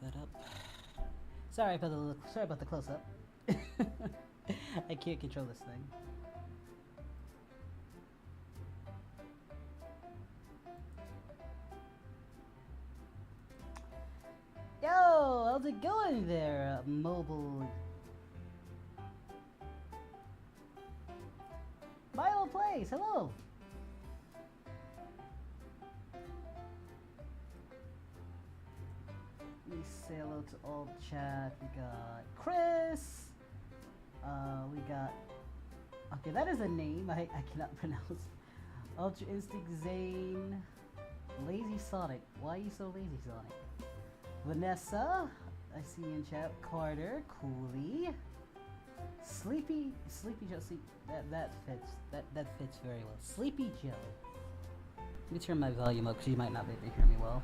that up. Sorry about the close up. I can't control this thing. Yo, how's it going there, mobile? Milo Plays, hello. Let me say hello to all chat. We got Chris. We got. Okay, that is a name I cannot pronounce. Ultra Instinct Zane. Lazy Sonic. Why are you so lazy, Sonic? Vanessa. I see you in chat. Carter. Cooley. Sleepy Joe. See, that fits very well. Sleepy Joe. Let me turn my volume up because you might not be able to hear me well.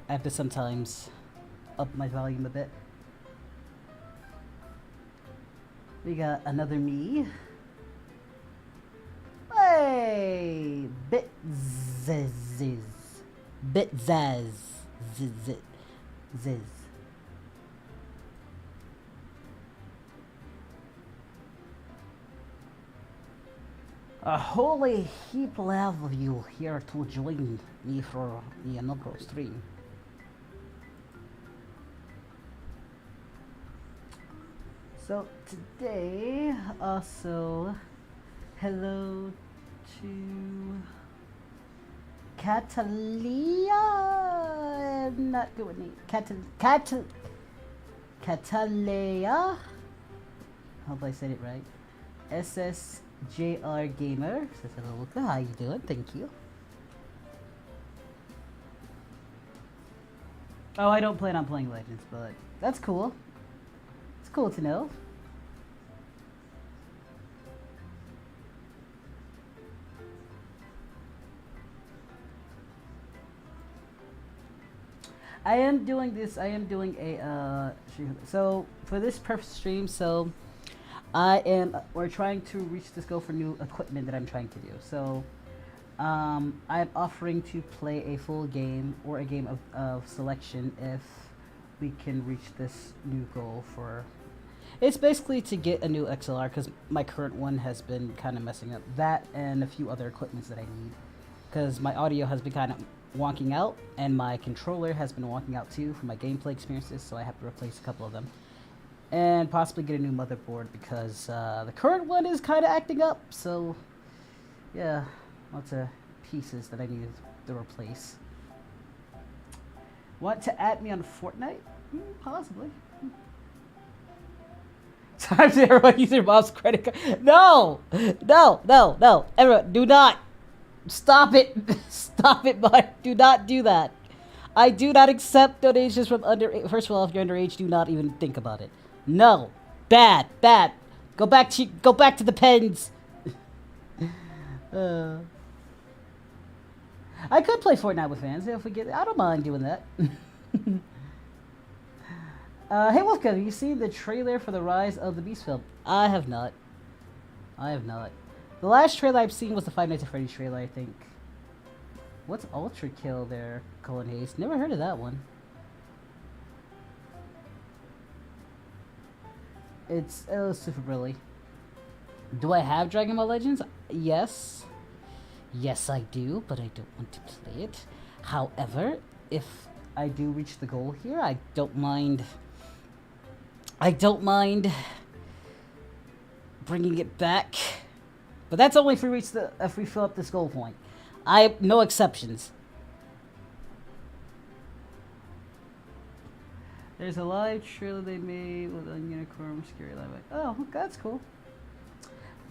I have to sometimes up my volume a bit. We got another me. Hey! Bitziz. Ziz. A holy heap of you here to join me for the inaugural stream. So today, also, hello to Catalia. I'm not good with name. Catalea. Hope I said it right. SSJR Gamer says hello. How you doing? Thank you. Oh, I don't plan on playing Legends, but that's cool. It's cool to know. I am doing a so for this perfect stream, so we're trying to reach this goal for new equipment that I'm trying to do. So I'm offering to play a full game or a game of selection if we can reach this new goal for. It's basically to get a new XLR because my current one has been kind of messing up. That and a few other equipments that I need because my audio has been kind of wonking out and my controller has been wonking out too for my gameplay experiences, so I have to replace a couple of them and possibly get a new motherboard because the current one is kind of acting up. So yeah, lots of pieces that I need to replace. Want to add me on Fortnite? Possibly. Time to everyone use their mom's credit card. No! Everyone, do not. Stop it. Stop it, Mark. Do not do that. I do not accept donations from underage. First of all, if you're underage, do not even think about it. No. Bad. Go back to the pens. I could play Fortnite with fans if we get. I don't mind doing that. Hey Wolfco, have you seen the trailer for the Rise of the Beast film? I have not. The last trailer I've seen was the Five Nights at Freddy's trailer, I think. What's Ultra Kill there, Colin Hayes? Never heard of that one. It's super brilliant. Do I have Dragon Ball Legends? Yes. Yes, I do, but I don't want to play it. However, if I do reach the goal here, I don't mind bringing it back. But that's only if we fill up this goal point. I have no exceptions. There's a live trailer they made with a unicorn scary live. Oh, that's cool.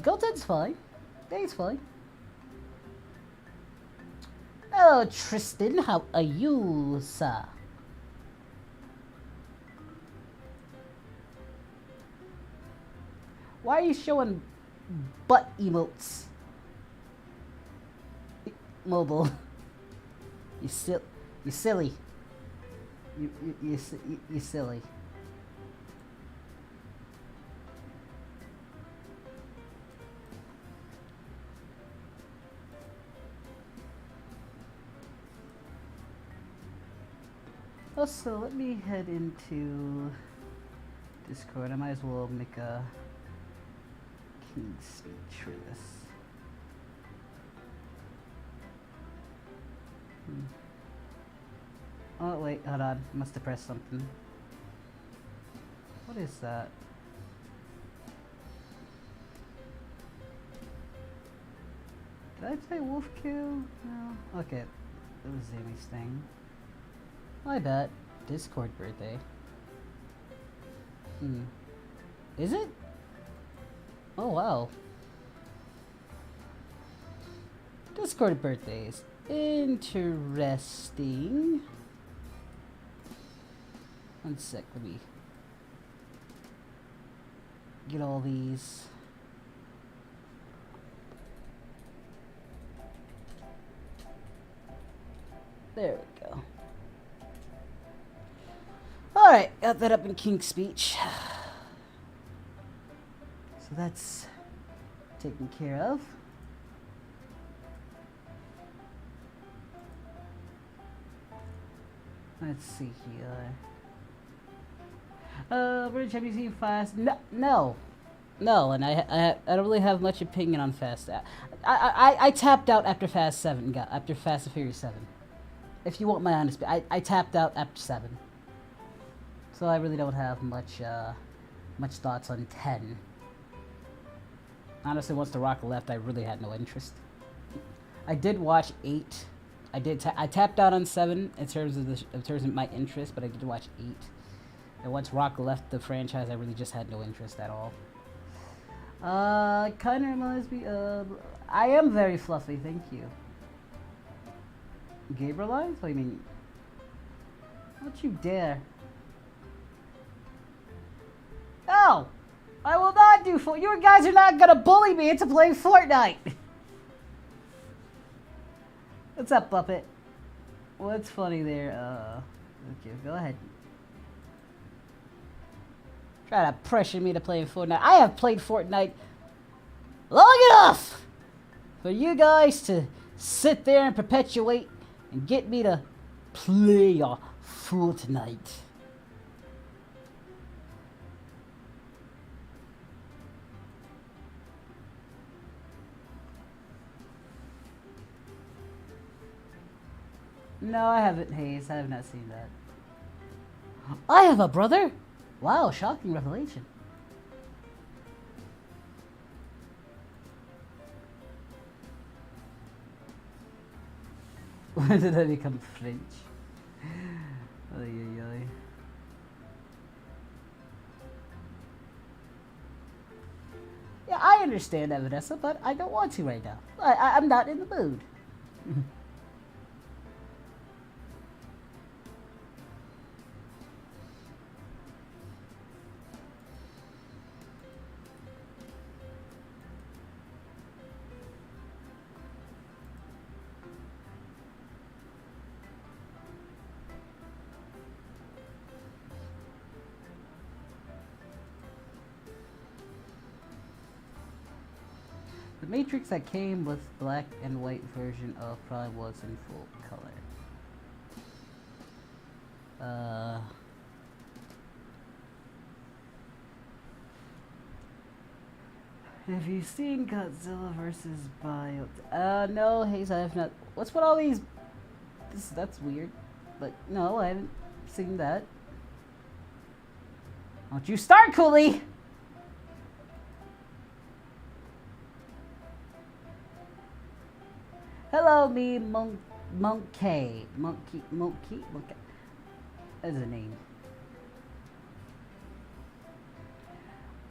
Goten's fine. Dave's fine. Hello, Tristan. How are you, sir? Why are you showing butt emotes? Mobile. You silly. You silly. Also, let me head into Discord. I might as well make a king speech for this. Oh wait, hold on. Must have pressed something. What is that? Did I say wolf kill? No. Okay. It was Amy's thing. I bet. Discord birthday. Is it? Oh wow. Discord birthdays. Interesting. One sec, let me get all these. There we go. Alright, got that up in King's speech. So that's taken care of. Let's see here. British have you seen Fast? No, and I don't really have much opinion on Fast. I tapped out after Fast 7. After Fast and Furious 7. If you want my honest, I tapped out after 7. So I really don't have much thoughts on 10. Honestly, once The Rock left, I really had no interest. I did watch 8. I tapped out on 7 in terms of my interest, but I did watch 8. And once Rock left the franchise, I really just had no interest at all. Kind of reminds me of... I am very fluffy, thank you. Gabrielize? What do you mean? Don't you dare. No! I will not do Fortnite. You guys are not gonna bully me into playing Fortnite! What's up, Puppet? What's funny there? Okay, go ahead. Try to pressure me to play Fortnite. I have played Fortnite long enough for you guys to sit there and perpetuate and get me to play Fortnite. No, I haven't, Hayes. I have not seen that. I have a brother? Wow, shocking revelation. When did I become French? Ay, ay, ay. Yeah, I understand that, Vanessa, but I don't want to right now. I'm not in the mood. The Matrix that came with black and white version of probably was in full color. Have you seen Godzilla versus Bio? No, Hayes, I have not. What's with all these? That's weird. But no, I haven't seen that. Don't you start, Cooley! Hello, me, Monkey. That's a name.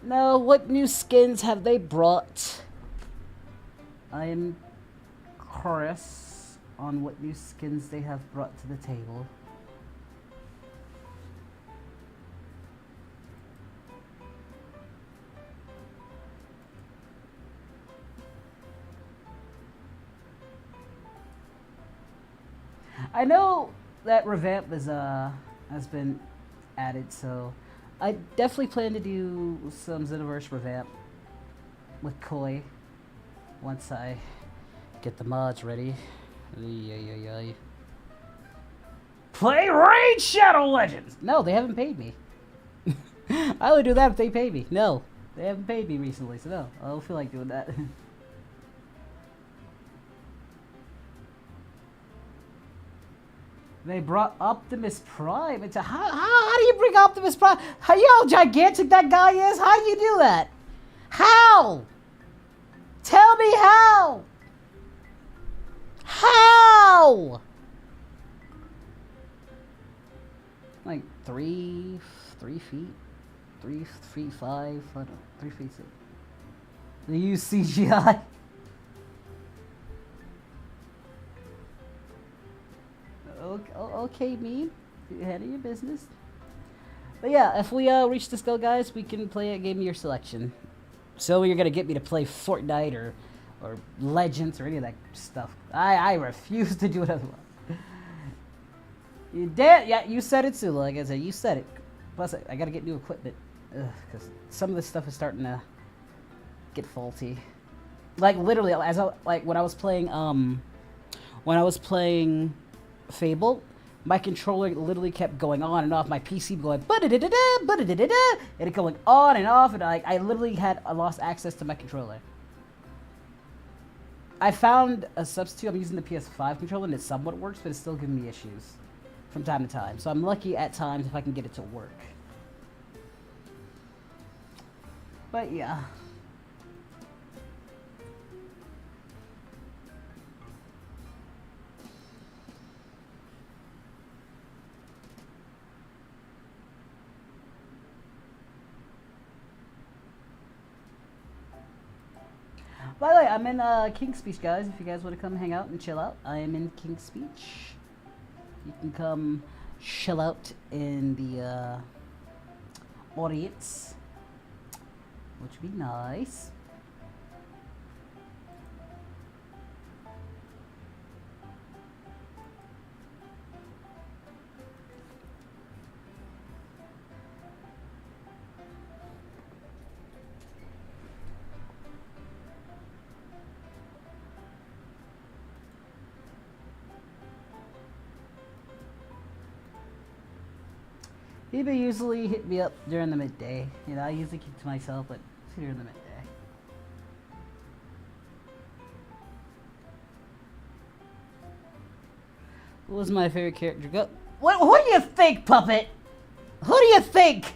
No, what new skins have they brought? I am curious on what new skins they have brought to the table. I know that revamp is has been added, so I definitely plan to do some Xenoverse revamp with Koi once I get the mods ready. Play Raid Shadow Legends! No, they haven't paid me. I would do that if they pay me. No, they haven't paid me recently, so no, I don't feel like doing that. They brought Optimus Prime into how do you bring Optimus Prime? How you know how gigantic that guy is? How do you do that? How? Tell me how. How? Like 3 feet, 3 feet 5. I don't know, 3 feet 6. They use CGI. Okay, me. You handle your business. But yeah, if we reach this goal, guys, we can play a game of your selection. So you're gonna get me to play Fortnite or Legends or any of that stuff. I refuse to do it otherwise. You did, yeah. You said it too. Like I said, you said it. Plus, I gotta get new equipment because some of this stuff is starting to get faulty. Like literally, when I was playing Fable, my controller literally kept going on and off. My PC going and it going on and off, and I literally I lost access to my controller. I found a substitute. I'm using the PS5 controller and it somewhat works, but it's still giving me issues from time to time. So I'm lucky at times if I can get it to work. But yeah. By the way, I'm in King's Speech, guys. If you guys want to come hang out and chill out, I am in King's Speech. You can come chill out in the audience, which would be nice. People usually hit me up during the midday. You know, I usually keep it to myself, but it's during the midday. What was my favorite character? Go. What do you think, Puppet? Who do you think?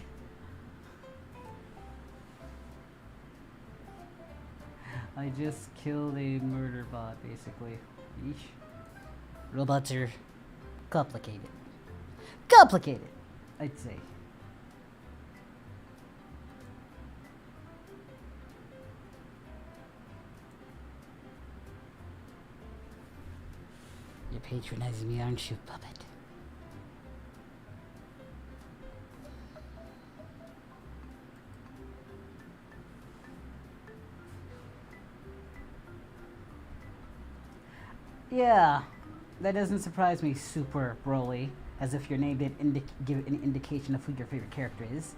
I just killed a murder bot, basically. Eesh. Robots are complicated. Complicated, I'd say. You're patronizing me, aren't you, Puppet? Yeah, that doesn't surprise me, Super Broly. As if your name didn't give an indication of who your favorite character is.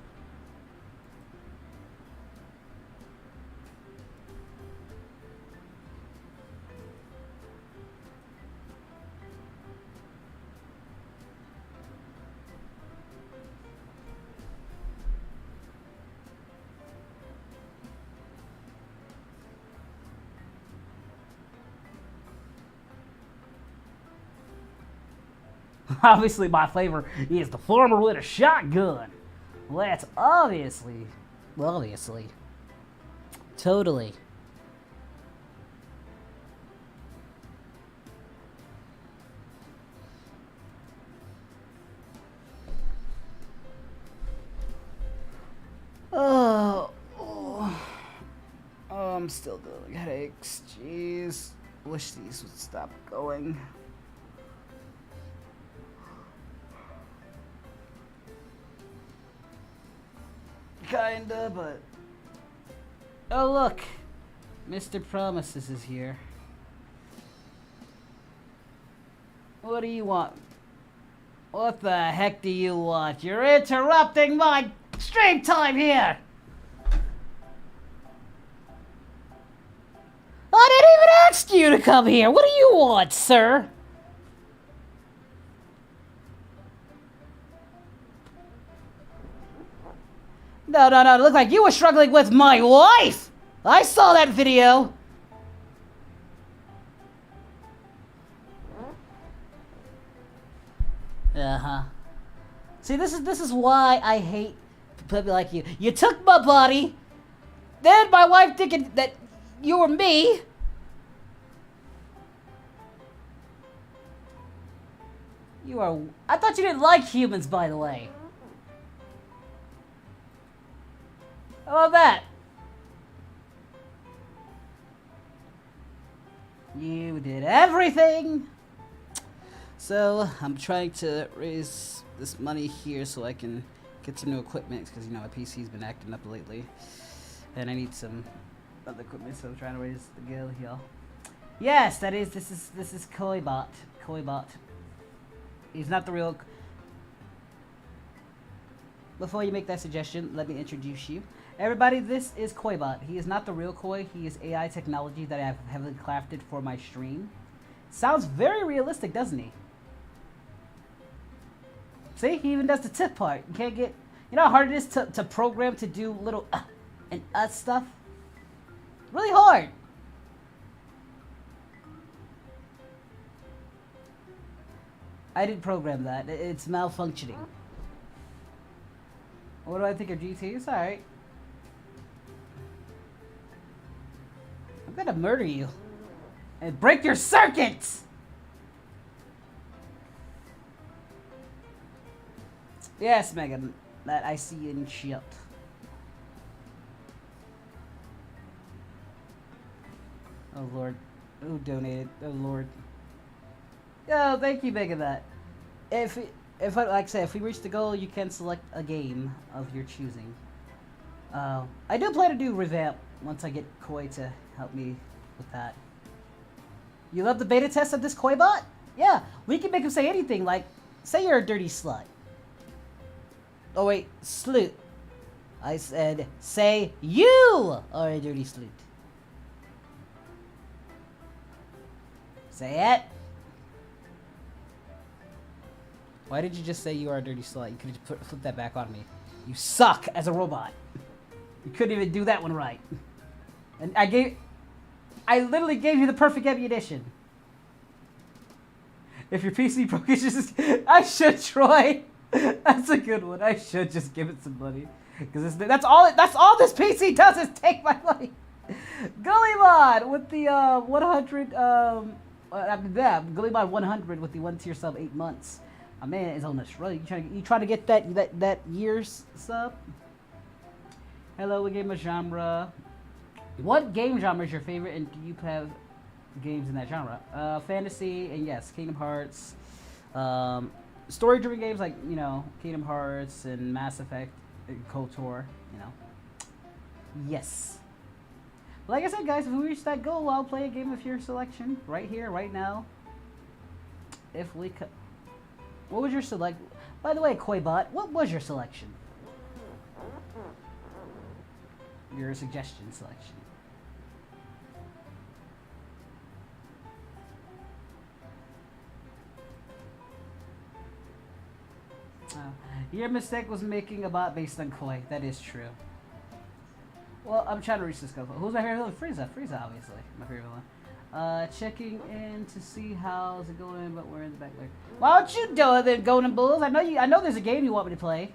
Obviously, my flavor is the farmer with a shotgun. Well, that's obviously. Totally. Oh, I'm still dealing headaches. Jeez. Wish these would stop going. Kinda, but... Oh, look! Mr. Promises is here. What do you want? What the heck do you want? You're interrupting my stream time here! I didn't even ask you to come here! What do you want, sir? No, no, no. It looked like you were struggling with my wife. I saw that video. Uh-huh. See, this is why I hate people like you. You took my body. Then my wife thinking that you were me. You are... I thought you didn't like humans, by the way. How about that? You did everything. So, I'm trying to raise this money here so I can get some new equipment, because, you know, my PC's been acting up lately. And I need some other equipment, so I'm trying to raise the gil here. Yes, that is, this is Koibot. Koibot. He's not the real... Before you make that suggestion, let me introduce you. Everybody, this is Koibot. He is not the real Koi. He is AI technology that I've heavily crafted for my stream. Sounds very realistic, doesn't he? See, he even does the tip part. You can't get... You know how hard it is to program to do little and stuff? Really hard. I didn't program that. It's malfunctioning. What do I think of GT? It's alright. I'm gonna murder you. And break your circuits! Yes, Megan. That I see in shit. Oh, Lord. Who donated? Oh, Lord. Oh, thank you, Megan, that. If like I said, if we reach the goal, you can select a game of your choosing. I do plan to do revamp once I get Koi to help me with that. You love the beta test of this Koi bot? Yeah, we can make him say anything, like, say you're a dirty slut. Oh wait, slut. I said, say you are a dirty slut. Say it. Why did you just say you are a dirty slut? You could have just flipped that back on me. You suck as a robot. You couldn't even do that one right. And I literally gave you the perfect ammunition. If your PC broke, it's just... I should, Troy. That's a good one. I should just give it some money. Because that's all this PC does is take my money. Gullymon with the 100... Gullymon 100 with the 1 tier sub 8 months. My man is on this road. You trying to get that year's sub? Hello, what game of genre? What game genre is your favorite, and do you have games in that genre? Fantasy, and yes, Kingdom Hearts. Story-driven games like, you know, Kingdom Hearts and Mass Effect, and KOTOR, you know. Yes. Like I said, guys, if we reach that goal, I'll play a game of your selection right here, right now. If we could. What was your select? By the way, Koibot, what was your selection? Your suggestion selection. Your mistake was making a bot based on Koi. That is true. Well, I'm trying to reach this goal. Who's my favorite villain? Frieza. Frieza, obviously. My favorite villain. Checking in to see how's it going, but we're in the back there. Why don't you do it then, Golden Bulls? I know there's a game you want me to play.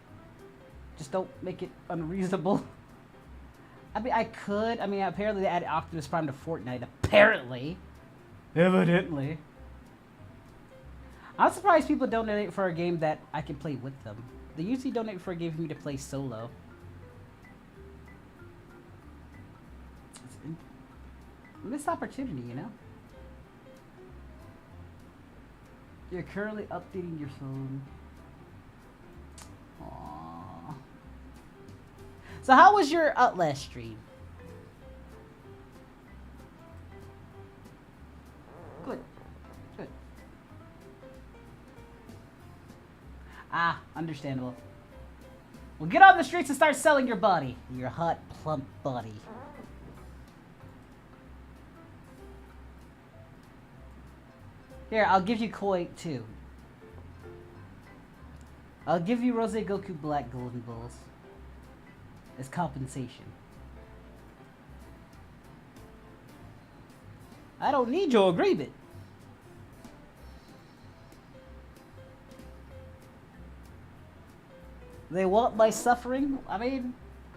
Just don't make it unreasonable. I mean, I could. I mean, apparently they added Optimus Prime to Fortnite. Apparently. Evidently. I'm surprised people donate for a game that I can play with them. They usually donate for a game for me to play solo. Missed opportunity, you know? You're currently updating your phone. Aww. So how was your Outlast stream? Good. Good. Ah, understandable. Well, get on the streets and start selling your body. Your hot, plump body. Here, I'll give you Koi too. I'll give you Rose Goku Black Golden Bulls. as compensation. I don't need your agreement. They want my suffering? I mean,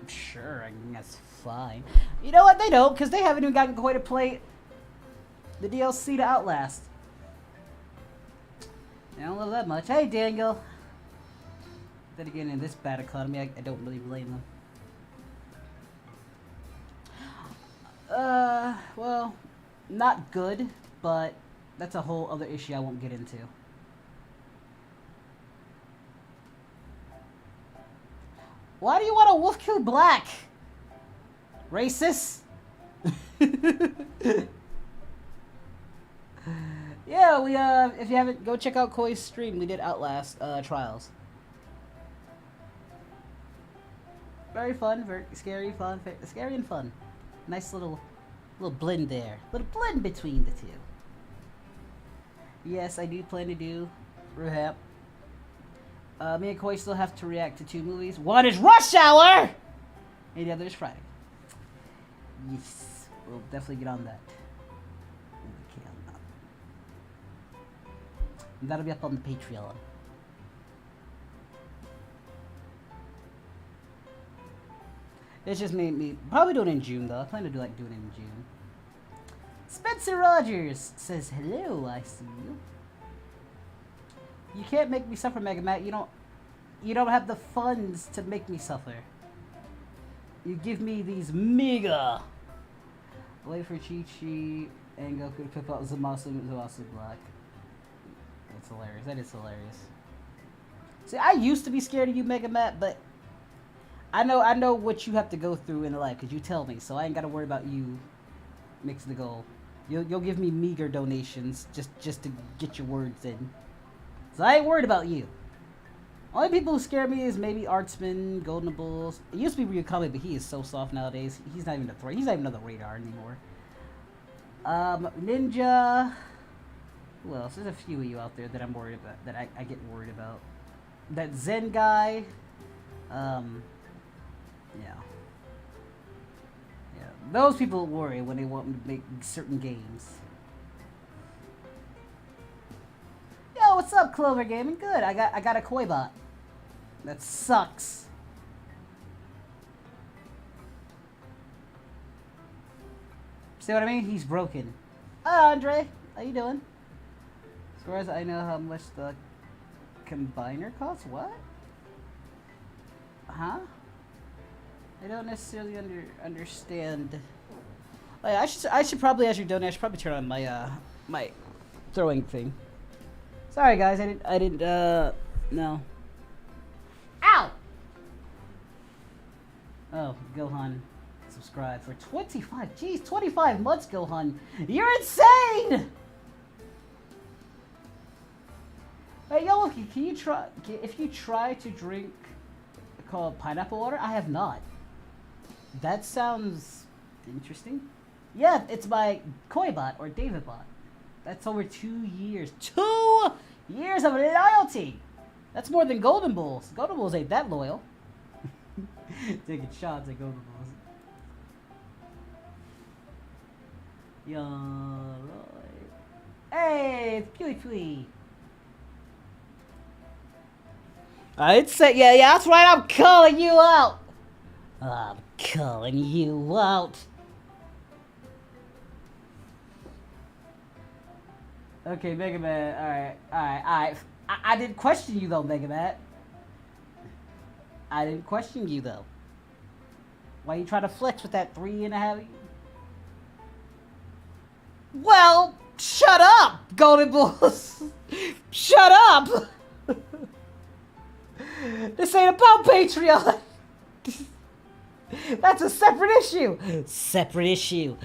sure, I mean, that's fine. You know what? They don't, because they haven't even gotten quite to play the DLC to Outlast. I don't love that much. Hey, Daniel. Then again, in this bad economy, I don't really blame them. Well, not good, but that's a whole other issue I won't get into. Why do you want a wolf kill black? Racist? Yeah, we, if you haven't, go check out Koi's stream. We did Outlast, trials. Very fun, very scary, fun, scary and fun. Nice little blend there. Little blend between the two. Yes, I do plan to do Rehab. Me and Koi still have to react to 2 movies. One is Rush Hour! And the other is Friday. Yes, we'll definitely get on that. And that'll be up on the Patreon. It's just made me probably do it in June though. I plan to do it in June. Spencer Rogers says hello. I see you. You can't make me suffer, Mega Matt. You don't have the funds to make me suffer. You give me these mega. Wait for Chi-Chi and Goku to pip out Zamasu Black. That's hilarious. That is hilarious. See, I used to be scared of you, Mega Matt, but I know what you have to go through in life because you tell me, so I ain't got to worry about you mixing the goal. You'll give me meager donations just to get your words in. So I ain't worried about you. Only people who scare me is maybe Artsman, Golden Bulls. It used to be Ryukami, but he is so soft nowadays. He's not even a threat. He's not even on the radar anymore. Ninja. Who else? There's a few of you out there that I'm worried about. That I get worried about. That Zen guy. Yeah. Yeah. Those people worry when they want me to make certain games. Yo, what's up, Clover Gaming? Good. I got a Koi bot. That sucks. See what I mean? He's broken. Hi, Andre. How you doing? As far as I know how much the combiner costs? What? Huh? I don't necessarily understand. Oh, yeah, I should probably, as you're donating, I should probably turn on my my throwing thing. Sorry guys, I didn't no. Ow! Oh, Gohan subscribe for 25. Jeez, 25 months, Gohan. You're insane! Hey, yo, can you try, if you try to drink called pineapple water? I have not. That sounds interesting. Yeah, it's my Koi bot or David bot. That's over 2 years. 2 years of loyalty! That's more than Golden Bulls. Golden Bulls ain't that loyal. Taking shots at Golden Bulls. Yo, hey, it's Pewee. I'd say, yeah, that's right, I'm calling you out! I'm calling you out. Okay, Mega Man, alright. I didn't question you though, Mega Man. I didn't question you though. Why you trying to flex with that 3.5? Well, shut up, Golden Bulls. Shut up. This ain't about Patreon. That's a separate issue. Separate issue.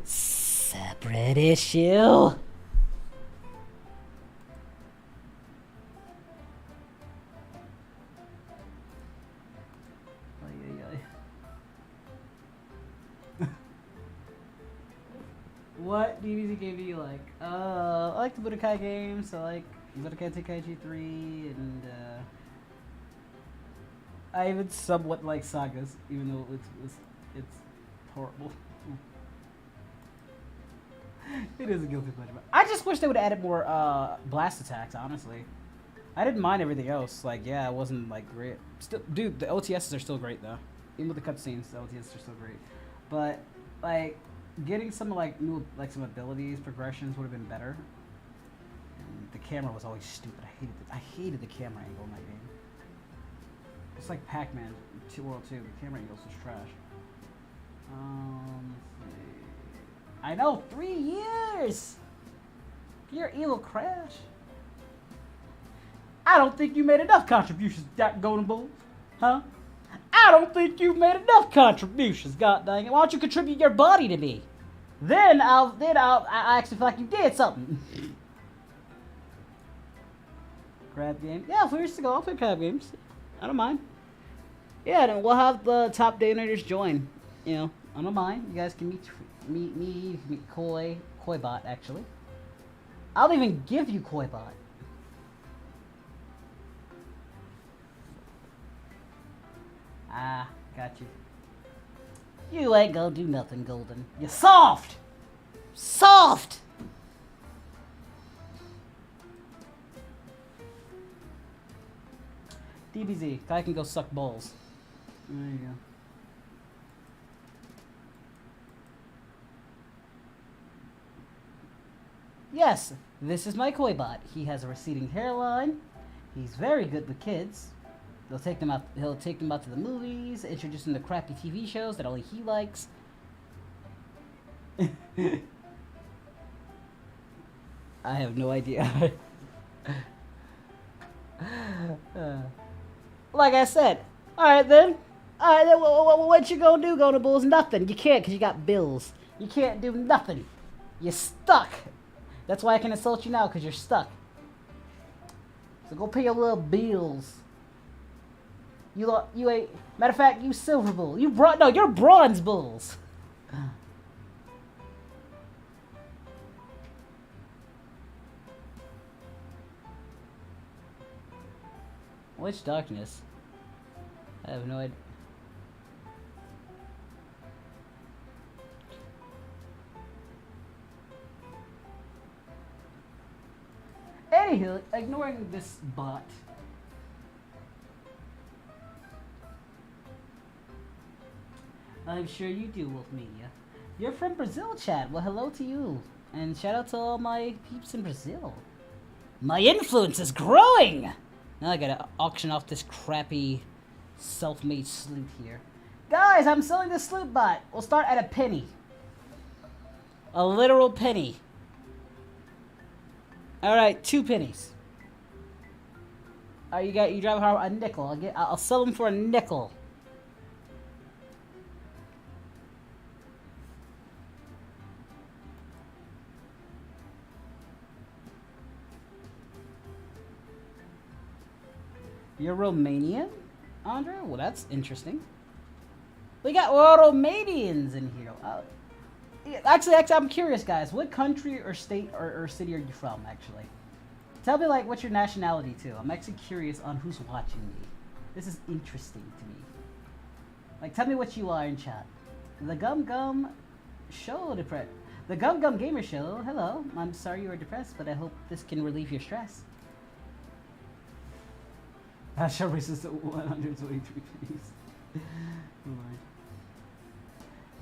Separate issue. What DVZ game do you like? I like the Budokai games. I like Budokai Tenkaichi 3 and I even somewhat like sagas, even though it's horrible. It is a guilty pleasure. I just wish they would have added more blast attacks. Honestly, I didn't mind everything else. Like, yeah, it wasn't like great. Still, dude, the OTSs are still great though. Even with the cutscenes, the OTSs are still great. But like, getting some like new some abilities, progressions would have been better. And the camera was always stupid. I hated the camera angle in that game. It's like Pac-Man World 2. The camera angles was trash. Let's see. I know, 3 years! You're evil Crash. I don't think you made enough contributions, Golden Bulls. Huh? I don't think you made enough contributions, god dang it. Why don't you contribute your body to me? Then I'll actually feel like you did something. Crab game? Yeah, if we used to go, I'll play crab games. I don't mind. Yeah, then we'll have the top donators join. You know, I don't mind. You guys can meet me, meet Koibot, actually. I'll even give you Koibot. Ah, got you. You ain't gonna do nothing, Golden. You're soft! Soft! DBZ, guy can go suck balls. There you go. Yes, this is my Koibot. He has a receding hairline. He's very good with kids. He'll take them out to the movies, introduce them to crappy TV shows that only he likes. I have no idea. Like I said, alright then, what you gonna do, Golden Bulls? Nothing. You can't, because you got bills. You can't do nothing. You're stuck. That's why I can insult you now, because you're stuck. So go pay your little bills. You ain't, matter of fact, you Silver Bull. You're Bronze Bulls. Which darkness? I have no idea. Anywho, ignoring this bot. I'm sure you do, Wolfmania. You're from Brazil, Chad. Well, hello to you. And shout out to all my peeps in Brazil. My influence is growing! Now I gotta auction off this crappy self-made sloot here. Guys, I'm selling this sloot bot. We'll start at a penny. A literal penny. Alright, 2 pennies. You drive a nickel. I'll sell them for a nickel. You're Romanian, Andre? Well, that's interesting. We got Romanians in here. Actually, I'm curious, guys. What country or state or city are you from, actually? Tell me, like, what's your nationality, too. I'm actually curious on who's watching me. This is interesting to me. Like, tell me what you are in chat. The Gum Gum Show depressed. The Gum Gum Gamer Show. Hello. I'm sorry you are depressed, but I hope this can relieve your stress. I shall resist 123 pennies.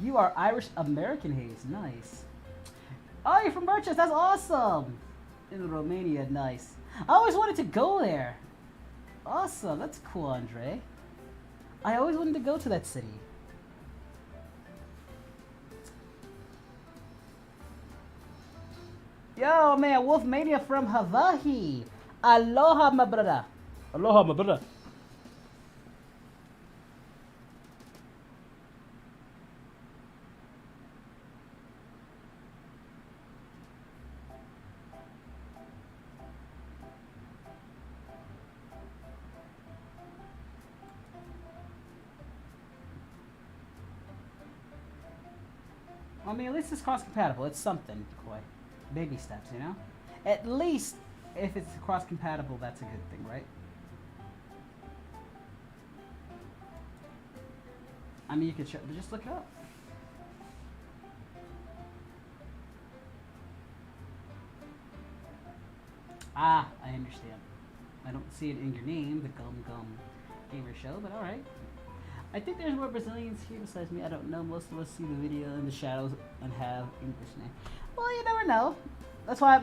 You are Irish American Haze. Nice. Oh, you're from Birches. That's awesome. In Romania. Nice. I always wanted to go there. Awesome. That's cool, Andre. I always wanted to go to that city. Yo, man. Wolfmania from Hawaii. Aloha, my brother. Aloha, my brother. I mean, at least it's cross-compatible. It's something, Koi. Baby steps, you know? At least, if it's cross-compatible, that's a good thing, right? I mean, you could just look it up. Ah, I understand. I don't see it in your name, the Gum Gum Gamer Show, but alright. I think there's more Brazilians here besides me. I don't know. Most of us see the video in the shadows and have English name. Well, you never know. That's why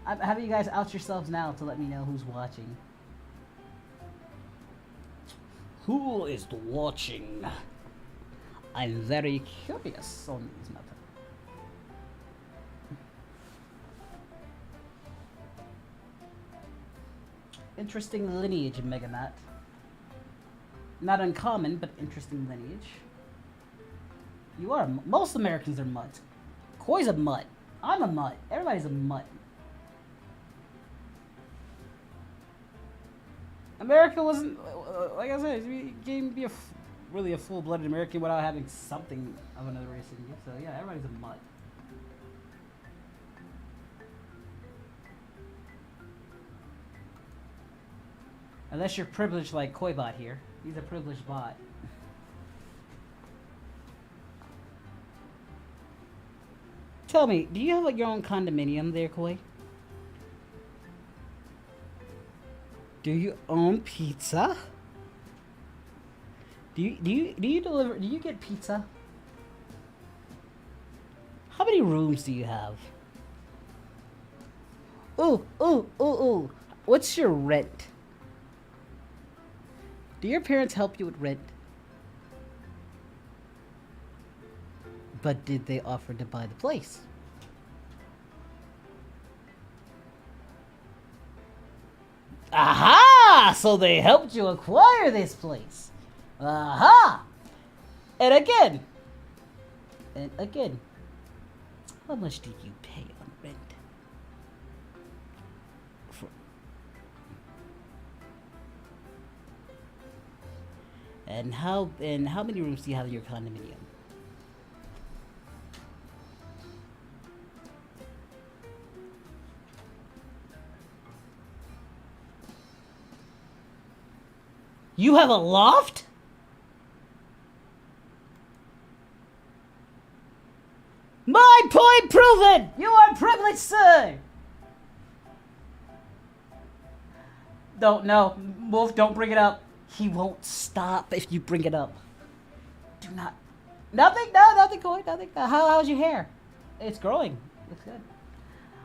I'm having you guys out yourselves now to let me know who's watching. Who is watching? I'm very curious on these matters. Interesting lineage in Mega Matt. Not uncommon, but interesting lineage. You are. Most Americans are mutt. Koi's a mutt. I'm a mutt. Everybody's a mutt. America wasn't, like I said, you can't be really a full-blooded American without having something of another race in you. So yeah, everybody's a mutt. Unless you're privileged like Koibot here. He's a privileged bot. Tell me, do you have like your own condominium there, Koi? Do you own pizza? Do you get pizza? How many rooms do you have? Ooh. What's your rent? Do your parents help you with rent? But did they offer to buy the place? Aha! So they helped you acquire this place. Aha! And again. How much did you pay on rent? And how many rooms do you have in your condominium? You have a loft? My point proven! You are privileged, sir! No, Wolf, don't bring it up. He won't stop if you bring it up. Do not. Nothing, Koi, nothing. How's your hair? It's growing. Looks good.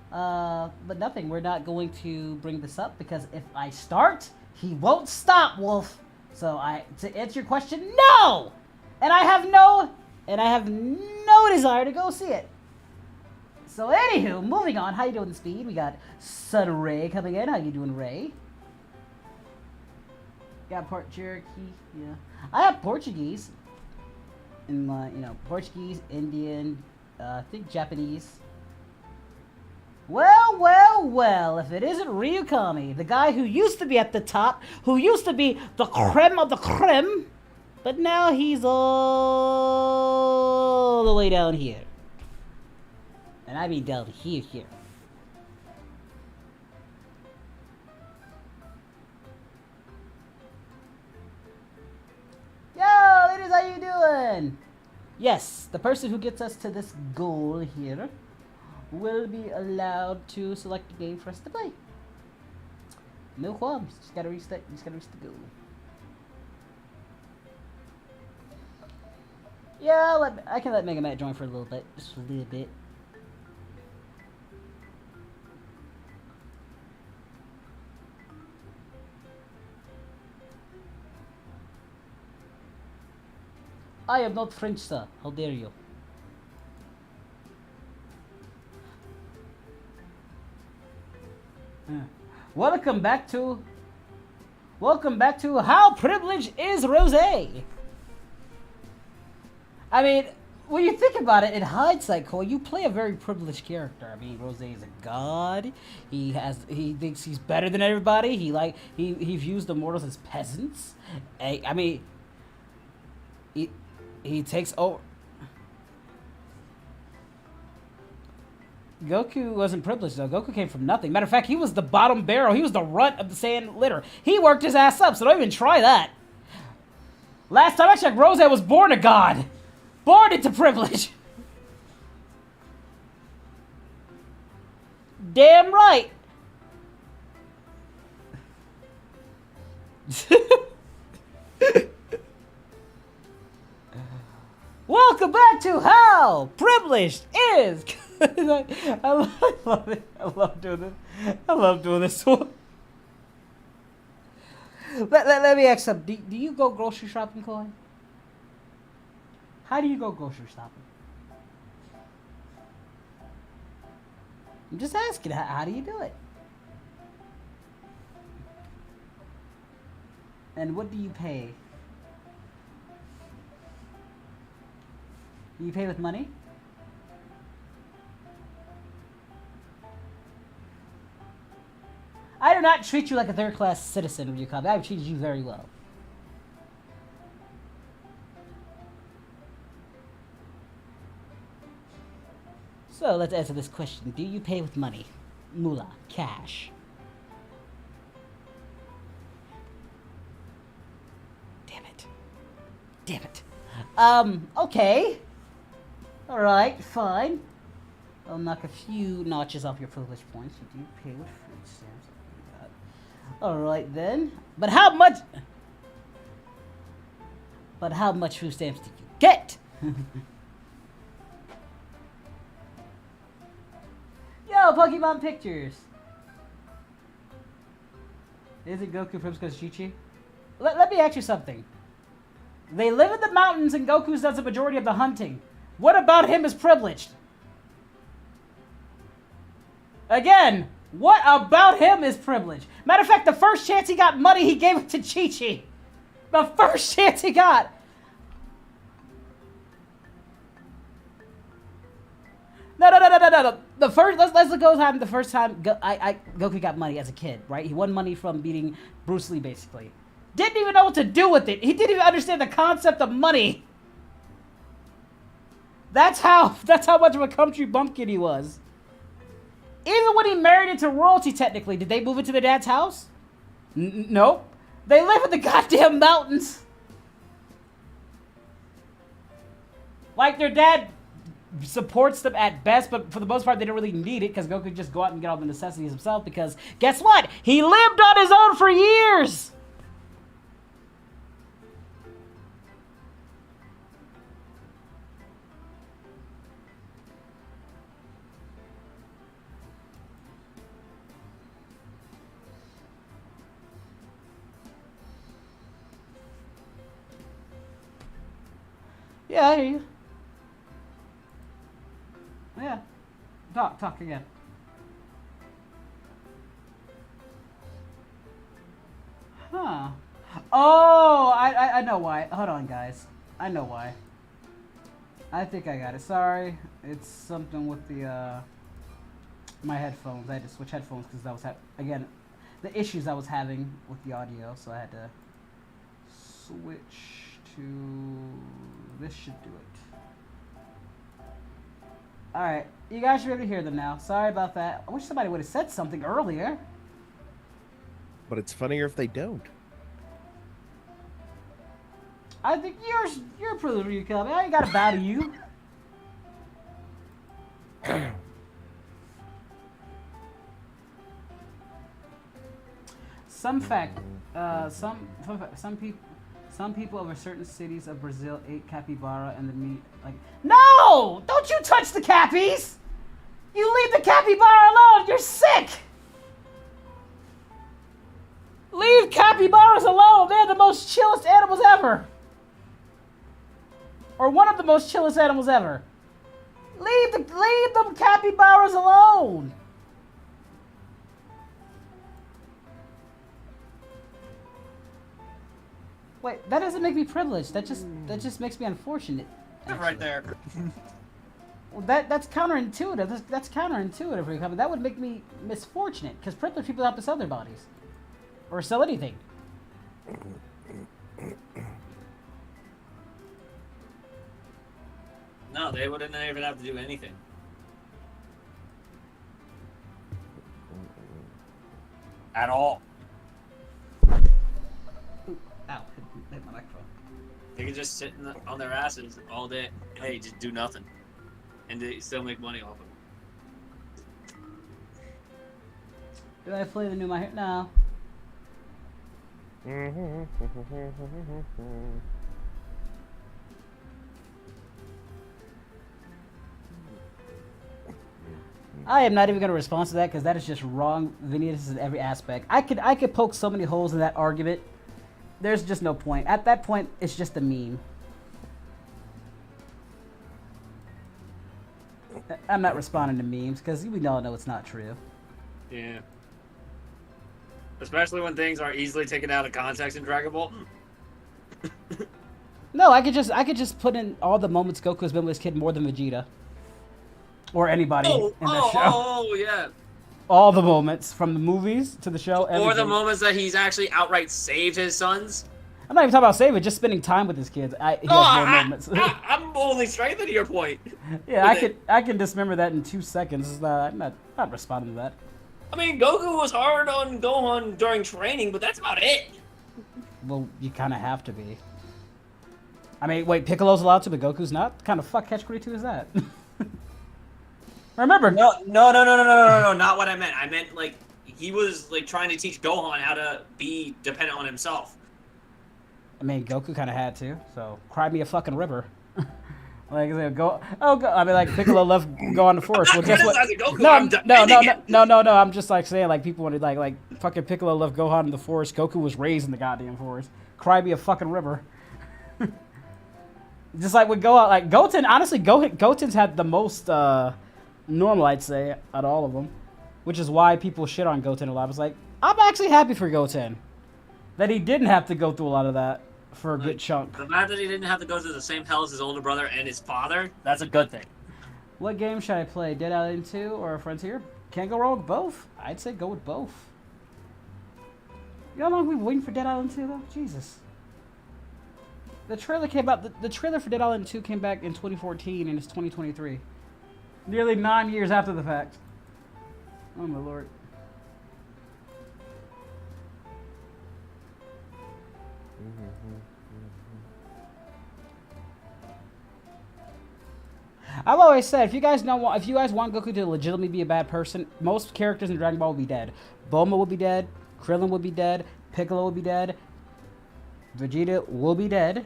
But nothing. We're not going to bring this up because if I start, he won't stop, Wolf. So to answer your question, no! And I have no desire to go see it. So anywho, moving on. How you doing, Speed? We got Sun Ray coming in. How you doing, Ray? Got Port Cherokee, yeah. I have Portuguese. In my, Portuguese, Indian, I think Japanese. Well, if it isn't Ryukami, the guy who used to be at the top, who used to be the creme of the creme, but now he's all the way down here. And I mean down here. Yo, ladies, how you doing? Yes, the person who gets us to this goal here will be allowed to select a game for us to play. No qualms. Just gotta reach the goal. Yeah, I can let Mega Matt join for a little bit. Just a little bit. I am not French, sir. How dare you? Welcome back to How Privileged is Rosé. I mean, when you think about it, in hindsight, Cole, you play a very privileged character. I mean, Rosé is a god. He thinks he's better than everybody. He views the mortals as peasants. I mean, he takes over. Goku wasn't privileged, though. Goku came from nothing. Matter of fact, he was the bottom barrel. He was the runt of the Saiyan litter. He worked his ass up, so don't even try that. Last time I checked, Rose was born a god. Born into privilege. Damn right. Welcome back to How Privileged Is. I love it. I love doing this. I love doing this one. Let me ask something. Do you go grocery shopping, Chloe? How do you go grocery shopping? I'm just asking. How do you do it? And what do you pay? Do you pay with money? I do not treat you like a third-class citizen when you come. I've treated you very well. So let's answer this question. Do you pay with money? Moolah, cash. Damn it. Damn it. Okay. Alright, fine. I'll knock a few notches off your privilege points. You do pay with food stamps. Alright then. But how much... But how much food stamps did you get? Yo, Pokemon pictures. Is it Goku privileged because Chi-Chi? Let me ask you something. They live in the mountains and Goku does the majority of the hunting. What about him is privileged? Again, what about him is privileged? Matter of fact, the first chance he got money, he gave it to Chi-Chi. The first chance he got. No. The first, let's go time. The first time Goku got money as a kid, right? He won money from beating Bruce Lee, basically. Didn't even know what to do with it. He didn't even understand the concept of money. That's how much of a country bumpkin he was. Even when he married into royalty, technically, did they move into their dad's house? Nope. They live in the goddamn mountains. Like, their dad supports them at best, but for the most part, they don't really need it because Goku could just go out and get all the necessities himself because, guess what? He lived on his own for years! Yeah, I hear you. Yeah. Talk again. Huh. Oh, I know why. Hold on, guys. I know why. I think I got it. Sorry. It's something with the, my headphones. I had to switch headphones because that was, again, the issues I was having with the audio. So I had to switch to... This should do it. Alright, you guys should be able to hear them now. Sorry about that. I wish somebody would have said something earlier. But it's funnier if they don't. I think you're pretty you coming. I ain't got to bow to you. Some people over certain cities of Brazil ate capybara and the meat. Like, no! Don't you touch the cappies! You leave the capybara alone. You're sick. Leave capybaras alone. They're the most chillest animals ever. Or one of the most chillest animals ever. Leave them capybaras alone. Wait, that doesn't make me privileged. That just makes me unfortunate. Right there. Well, that's counterintuitive. That's counterintuitive. Because that would make me misfortunate. Because privileged people have to sell their bodies, or sell anything. No, they wouldn't even have to do anything. At all. Ow, hit my microphone. They can just sit on their asses all day. Hey, just do nothing, and they still make money off it. Do I play the new My Hero? No. I am not even going to respond to that because that is just wrong. Vinny, this is in every aspect. I could poke so many holes in that argument. There's just no point. At that point, it's just a meme. I'm not responding to memes because we all know it's not true. Yeah. Especially when things are easily taken out of context in Dragon Ball. No, I could just put in all the moments Goku has been with his kid more than Vegeta. Or anybody in the show. Oh, yeah. All the moments, from the movies to the show. Or everything. the moments that he's actually outright saved his sons. I'm not even talking about saving, just spending time with his kids. He has more moments. I'm only strengthening your point. Yeah, I can dismember that in 2 seconds. I'm not responding to that. I mean, Goku was hard on Gohan during training, but that's about it. Well, you kind of have to be. I mean, wait, Piccolo's allowed to, but Goku's not? What kind of fuck catch-22 is that? Remember? No, not what I meant. I meant, like, he was, like, trying to teach Gohan how to be dependent on himself. I mean, Goku kind of had to, so cry me a fucking river. Like, I mean, like, Piccolo loved Gohan the Force. Well, guess what? Goku, no. I'm just, like, saying, like, people wanted, like, fucking Piccolo loved Gohan in the Force. Goku was raised in the goddamn Force. Cry me a fucking river. Just like with Gohan, like, Goten, honestly, Goten's had the most, normal, I'd say, out of all of them, which is why people shit on Goten a lot. I was like, I'm actually happy for Goten that he didn't have to go through a lot of that for a good chunk. The fact that he didn't have to go through the same hell as his older brother and his father, that's a good thing. What game should I play, Dead Island 2 or Frontier? Can't go wrong with both. I'd say go with both. You know how long we've been waiting for Dead Island 2 though? Jesus. The trailer came out. The trailer for Dead Island 2 came back in 2014 and it's 2023. Nearly 9 years after the fact. Oh my lord. I've always said, if you guys want Goku to legitimately be a bad person, most characters in Dragon Ball will be dead. Bulma will be dead. Krillin will be dead. Piccolo will be dead. Vegeta will be dead.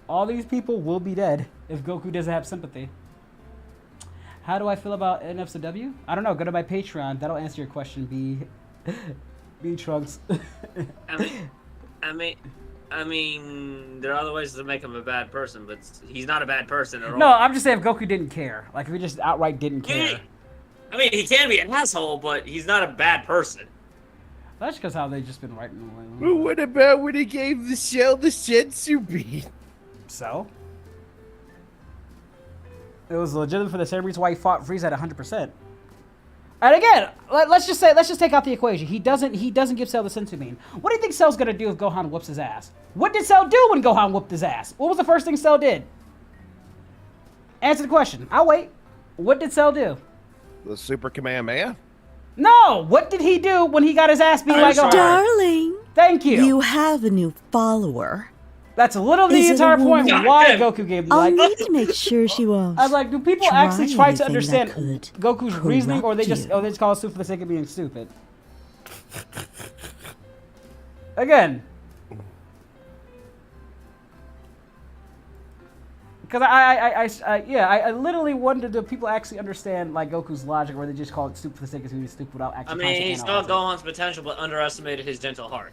All these people will be dead if Goku doesn't have sympathy. How do I feel about NFCW? I don't know. Go to my Patreon. That'll answer your question, B Trunks. I mean, there are other ways to make him a bad person, but he's not a bad person at all. No, I'm just saying if Goku didn't care. Like, if he just outright didn't care. I mean, he can be an asshole, but he's not a bad person. That's because how they've just been writing away. Well, what about when he gave the Shell the Sensu beat? So? It was legitimate for the same reason why he fought Frieza at 100%. And again, let's just take out the equation. He doesn't give Cell the sensu bean. What do you think Cell's gonna do if Gohan whoops his ass? What did Cell do when Gohan whooped his ass? What was the first thing Cell did? Answer the question. I'll wait. What did Cell do? The Super Kamehameha? No! What did he do when he got his ass beat by Gohan? Darling. Thank you. You have a new follower. That's literally the entire point of why Goku gave me I'll like. need to make sure she won't. I was like, do people actually try to anything that understand could Goku's reasoning, or they just corrupt call it stupid for the sake of being stupid? Again, because I literally wonder, do people actually understand like Goku's logic, or they just call it stupid for the sake of being stupid without actually? I mean, he saw Gohan's potential, but underestimated his gentle heart.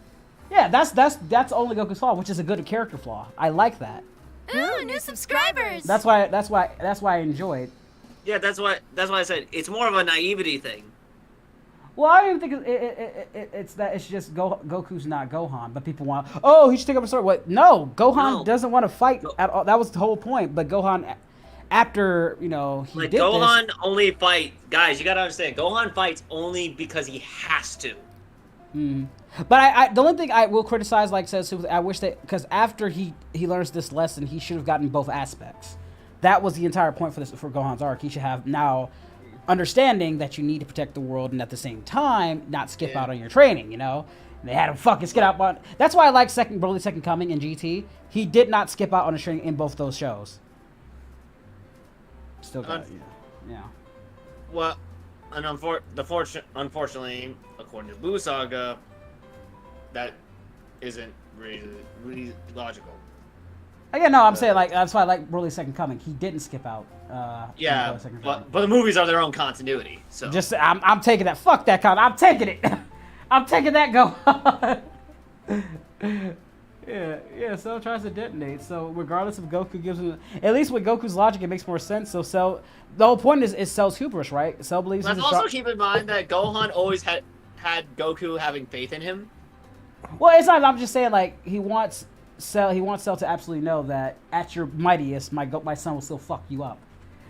Yeah, that's only Goku's flaw, which is a good character flaw. I like that. Ooh, new subscribers! That's why I enjoy it. Yeah, that's why I said it's more of a naivety thing. Well, I don't even think it's just Goku's not Gohan, but people want, oh, he should take up a sword. What? No, Gohan doesn't want to fight at all. That was the whole point. But Gohan, after he like did Gohan only fight guys. You gotta understand, Gohan fights only because he has to. But the only thing I will criticize, like says, I wish that, because after he learns this lesson, he should have gotten both aspects. That was the entire point for Gohan's arc. He should have now understanding that you need to protect the world and at the same time not skip out on your training, you know? And they had him fucking skip out on... That's why I like Broly Second Coming in GT. He did not skip out on his training in both those shows. Still got it, yeah. Well, and unfortunately, according to Buu Saga, that isn't really logical. Again, no, I'm saying, like, that's why I like Broly Second Coming. He didn't skip out. Yeah, but the movies are their own continuity, so... Just, I'm taking that. Fuck that con. I'm taking it. I'm taking that go. Yeah, Cell tries to detonate. So regardless of Goku gives him, at least with Goku's logic, it makes more sense. So Cell, the whole point is Cell's hubris, right? Cell believes. Let's also keep in mind that Gohan always had Goku having faith in him. Well, it's not. I'm just saying, like, he wants Cell to absolutely know that at your mightiest, my son will still fuck you up.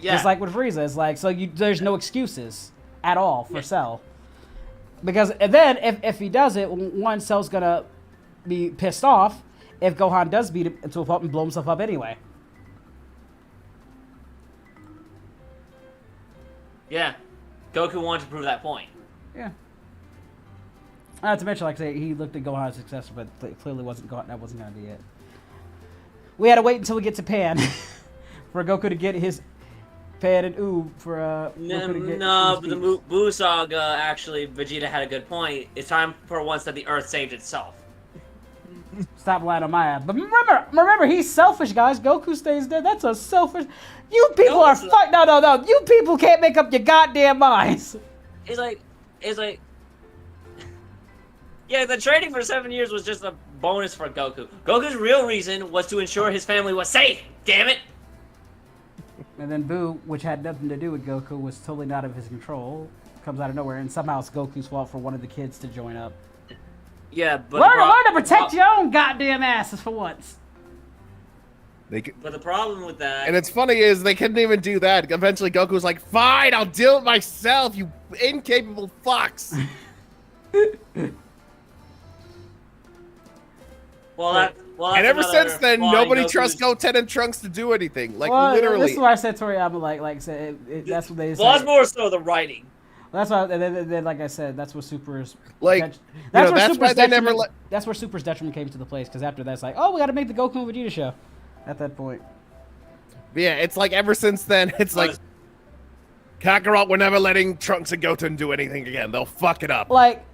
Yeah. It's like with Frieza. It's like, so there's no excuses at all for Cell. Because then, if he does it, one, Cell's gonna be pissed off if Gohan does beat him into a pulp and blow himself up anyway. Yeah, Goku wanted to prove that point. Yeah. Not to mention, like I say, he looked at Gohan's successor, but clearly that wasn't gonna be it. We had to wait until we get to Pan for Goku to get his Pan and Oob for Goku to get but the Buu Saga, actually, Vegeta had a good point. It's time for once that the Earth saved itself. Stop lying on my ass. But remember, he's selfish, guys. Goku stays dead. That's a selfish... You people are fuck. No. You people can't make up your goddamn minds. It's like... Yeah, the training for 7 years was just a bonus for Goku. Goku's real reason was to ensure his family was safe. Damn it! And then Buu, which had nothing to do with Goku, was totally not of his control. Comes out of nowhere, and somehow it's Goku's fault for one of the kids to join up. Yeah, but... Learn to protect your own goddamn asses for once. But the problem with that... And it's funny is they couldn't even do that. Eventually Goku was like, fine, I'll do it myself, you incapable fucks. And ever since then, nobody trusts Goten and Trunks to do anything. Like, literally. This is why I said Toriyama, like said, that's what they said. Well, that's more so the writing. Well, that's why, then, like I said, that's what Super's... Like, that's why they never let... That's where Super's detriment came to the place, because after that's like, oh, we gotta make the Goku and Vegeta show. At that point. Yeah, it's like ever since then, it's like... Kakarot, we're never letting Trunks and Goten do anything again. They'll fuck it up. Like,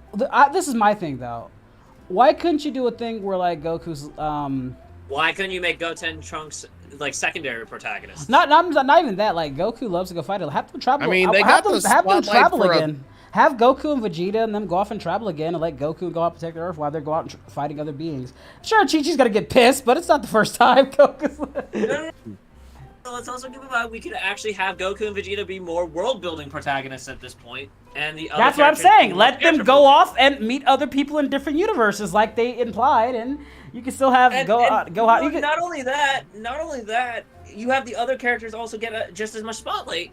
this is my thing, though. Why couldn't you do a thing where, like, Goku's, Why couldn't you make Goten and Trunks, like, secondary protagonists? Not even that. Like, Goku loves to go fight. Have them travel. I mean, they got have them travel again. Have Goku and Vegeta and them go off and travel again and let Goku go out and protect the Earth while they go out and fighting other beings. Sure, Chi-Chi's gonna get pissed, but it's not the first time Goku's... Let's also keep in mind we could actually have Goku and Vegeta be more world-building protagonists at this point, and the other... That's what I'm saying. Let them go off and meet other people in different universes, like they implied, and you can still have go out. Not only that, you have the other characters also get just as much spotlight.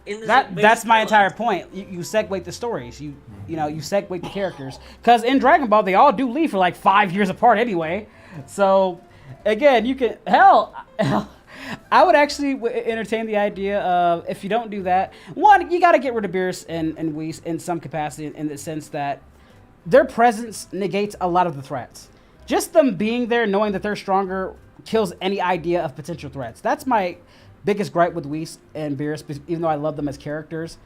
That's my entire point. You segue the stories. You segue the characters, because in Dragon Ball they all do leave for like 5 years apart anyway. So again, you can hell. I would actually entertain the idea of, if you don't do that, one, you got to get rid of Beerus and Whis in some capacity, in the sense that their presence negates a lot of the threats. Just them being there, knowing that they're stronger, kills any idea of potential threats. That's my biggest gripe with Whis and Beerus, even though I love them as characters.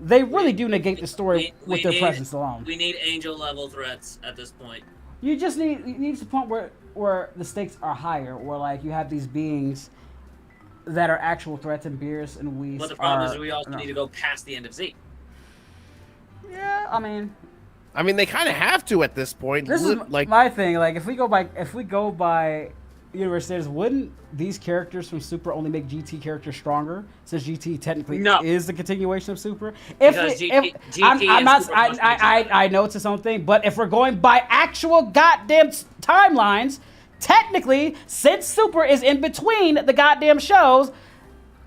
They really do negate the story with their presence alone. We need angel-level threats at this point. You just need to the point where the stakes are higher, where like you have these beings that are actual threats, and Beerus and Whis. But the problem is we also need to go past the end of Z. Yeah, I mean, they kind of have to at this point. This is like my thing. Like, if we go by universe standards, wouldn't these characters from Super only make GT characters stronger? Since GT technically is the continuation of Super. I know it's its own thing, but if we're going by actual goddamn timelines, technically, since Super is in between the goddamn shows,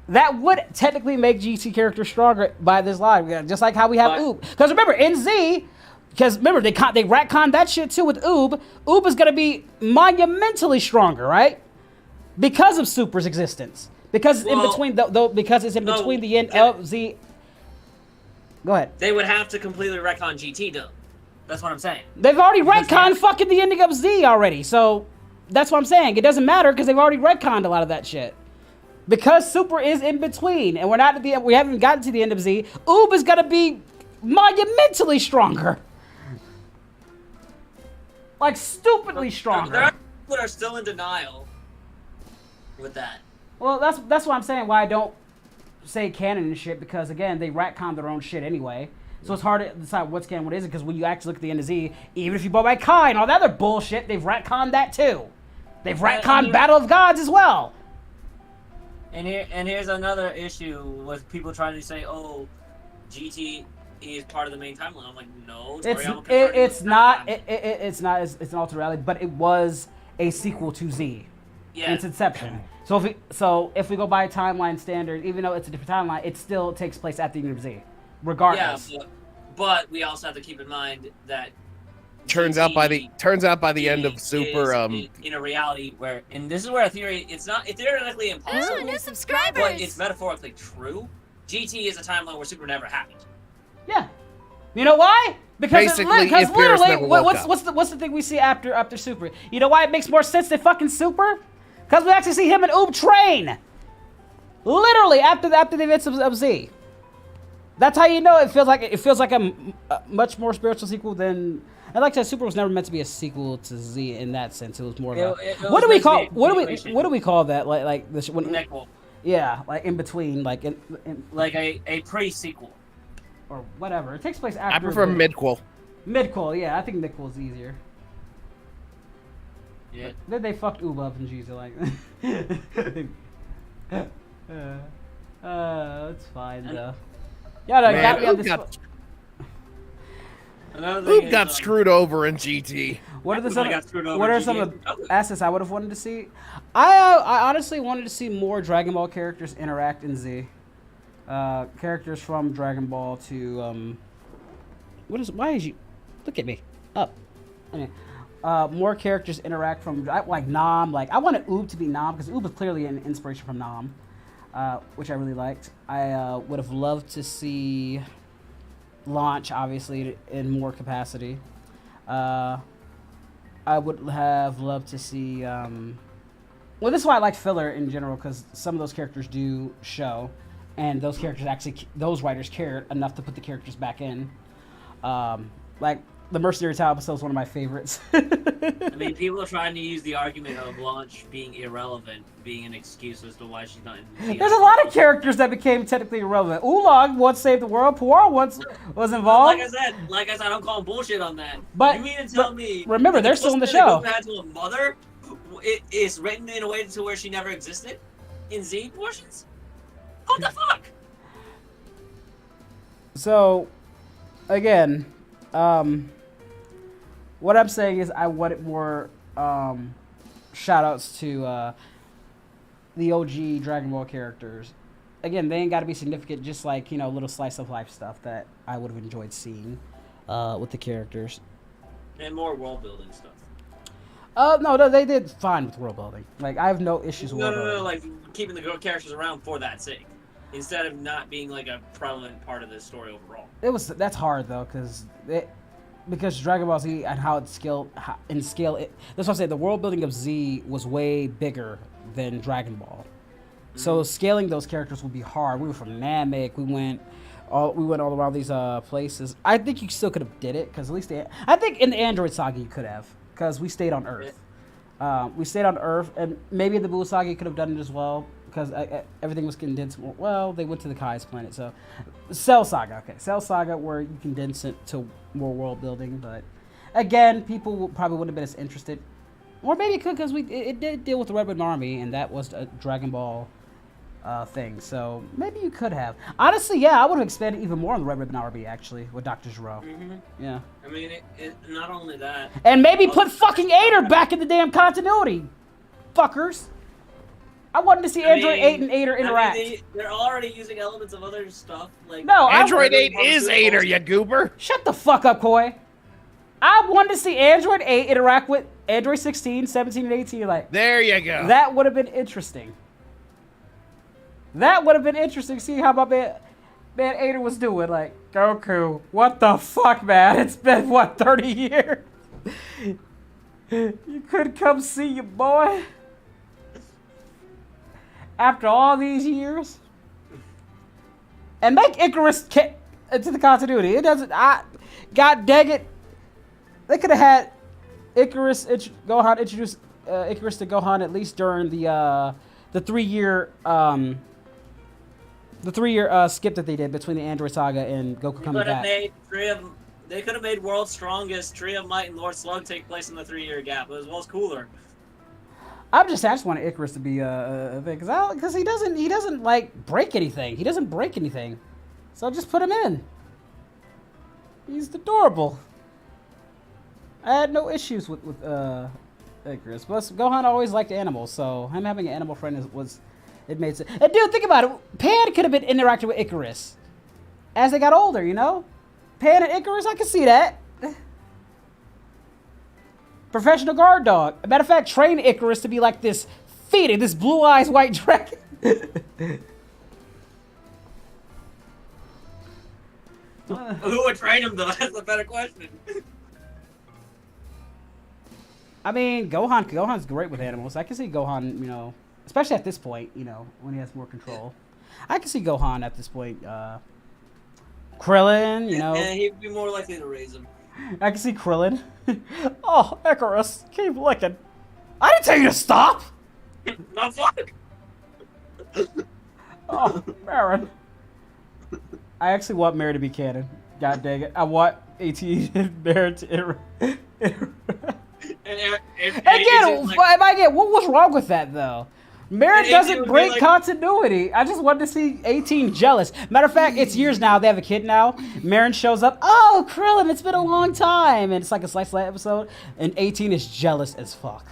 that would technically make GT characters stronger by this line. Just like how we have Oob. Because remember, in Z, they retconned that shit too with Oob. Oob is going to be monumentally stronger, right? Because of Super's existence. Because it's in between, because it's in between the end of Z. Go ahead. They would have to completely retcon GT though. That's what I'm saying. They've already retconned fucking the ending of Z already, so that's what I'm saying. It doesn't matter because they've already retconned a lot of that shit. Because Super is in between, and we haven't gotten to the end of Z. Oob is gonna be monumentally stronger, like stupidly stronger. There are people that are still in denial with that. Well, that's what I'm saying. Why I don't say canon and shit, because again, they retcon their own shit anyway. So it's hard to decide what's canon, what isn't, because when you actually look at the end of Z, even if you go by Kai and all that other bullshit, they've retconned that too. They've retconned Battle of Gods as well. And here's another issue with people trying to say, oh, GT is part of the main timeline. I'm like, no, it's not an alternate reality, but it was a sequel to Z. Yeah. In its inception. So if we go by timeline standard, even though it's a different timeline, it still takes place at the end of Z, regardless. Yeah, but we also have to keep in mind that turns out by the end of Super, in a reality where, and this is where a theory, it's theoretically impossible. Ooh, new subscribers! But it's metaphorically true. GT is a timeline where Super never happened. Yeah. You know why? Because basically, because if Beerus literally, never woke up. what's the thing we see after Super? You know why it makes more sense than fucking Super? Because we actually see him and Oob train. Literally after the events of Z. That's how you know it feels like a much more spiritual sequel than. And like I said, Super was never meant to be a sequel to Z in that sense. It was more of a. What do we call that? Like this when. Nequel. Yeah, like in between, like like a pre-sequel. Or whatever. It takes place after. I prefer midquel. Midquel, yeah. I think midquel's easier. Yeah. Then they fucked Oob up and Jesus like. It's fine though. Yeah, no, got me on this. Oob got screwed over in GT. What are some of the assets I would have wanted to see? I honestly wanted to see more Dragon Ball characters interact in Z. Characters from Dragon Ball to why is you look at me up? Anyway, more characters interact from like Nam. Like I wanted Oob to be Nam because Oob is clearly an inspiration from Nam, which I really liked. I would have loved to see Launch obviously in more capacity. I would have loved to see. Well, this is why I like filler in general because some of those characters do show. And those characters those writers cared enough to put the characters back in. Like, the Mercenary Tile episode is one of my favorites. I mean, people are trying to use the argument of Launch being irrelevant, being an excuse as to why she's not in the There's a lot of characters that became technically irrelevant. Oolong once saved the world. Puar once was involved. Like I said, I don't call bullshit on that. But you mean to tell me? Remember, they're still in the show. Goku had to a mother. It is written in a way to where she never existed in Z portions. What the fuck? So, again, what I'm saying is I wanted more shout-outs to the OG Dragon Ball characters. Again, they ain't got to be significant, just like, you know, little slice-of-life stuff that I would have enjoyed seeing with the characters. And more world-building stuff. No, they did fine with world building. Like, I have no issues with world building. No, like keeping the characters around for that sake, instead of not being like a prevalent part of the story overall. That's hard though, because Dragon Ball Z and how it's scaled in scale. That's what I say. The world building of Z was way bigger than Dragon Ball, so scaling those characters would be hard. We were from Namek. We went all around these places. I think you still could have did it because at least I think in the Android Saga you could have. Because we stayed on Earth. We stayed on Earth, and maybe in the Buu Saga could have done it as well, because everything was condensed. Well, they went to the Kai's planet, so... Cell Saga, okay. Cell Saga, where you condense it to more world building, but... Again, people probably wouldn't have been as interested. Or maybe it could, because it did deal with the Red Ribbon Army, and that was a Dragon Ball thing, so maybe you could have. Honestly, yeah, I would have expanded even more on the Red Ribbon Army, actually, with Dr. Gero. Yeah. I mean, not only that... And maybe put fucking Ader back in the damn continuity, fuckers. I wanted to see Android 8 and Ader interact. I mean, they're already using elements of other stuff, like... No, Android 8 is Ader, you goober! Shut the fuck up, Koi. I wanted to see Android 8 interact with Android 16, 17, and 18, like... There you go. That would have been interesting. That would have been interesting. See how about that? man, Ada was doing. Like, Goku, what the fuck, man? It's been, what, 30 years? You could come see your boy? After all these years? And make Icarus into the continuity. It doesn't, God dang it. They could have had Gohan introduce Icarus to Gohan at least during the 3-year skip that they did between the Android Saga and Goku coming back. They could have made World's Strongest, Tree of Might, and Lord Slug take place in the 3-year gap. It was cooler. I just wanted Icarus to be a thing because he doesn't like break anything. He doesn't break anything, so just put him in. He's adorable. I had no issues with Icarus. Plus, Gohan always liked animals, so him having an animal friend it made sense. And dude, think about it. Pan could have been interacting with Icarus as they got older, you know? Pan and Icarus, I can see that. Professional guard dog. Matter of fact, train Icarus to be like this feeding, this blue eyes white dragon. Who would train him though? That's a better question. I mean, Gohan's great with animals. I can see Gohan, you know, especially at this point, you know, when he has more control. I can see Gohan at this point. Krillin, you know. Yeah, he'd be more likely to raise him. I can see Krillin. Oh, Icarus, keep licking. I didn't tell you to stop. No fuck. Oh, Marin. I actually want Marin to be canon. God dang it. I want AT and Marin to what was wrong with that though? Marin doesn't break like continuity. I just wanted to see 18 jealous. Matter of fact, it's years now. They have a kid now. Marin shows up. Oh, Krillin, it's been a long time. And it's like a slice of life episode. And 18 is jealous as fuck.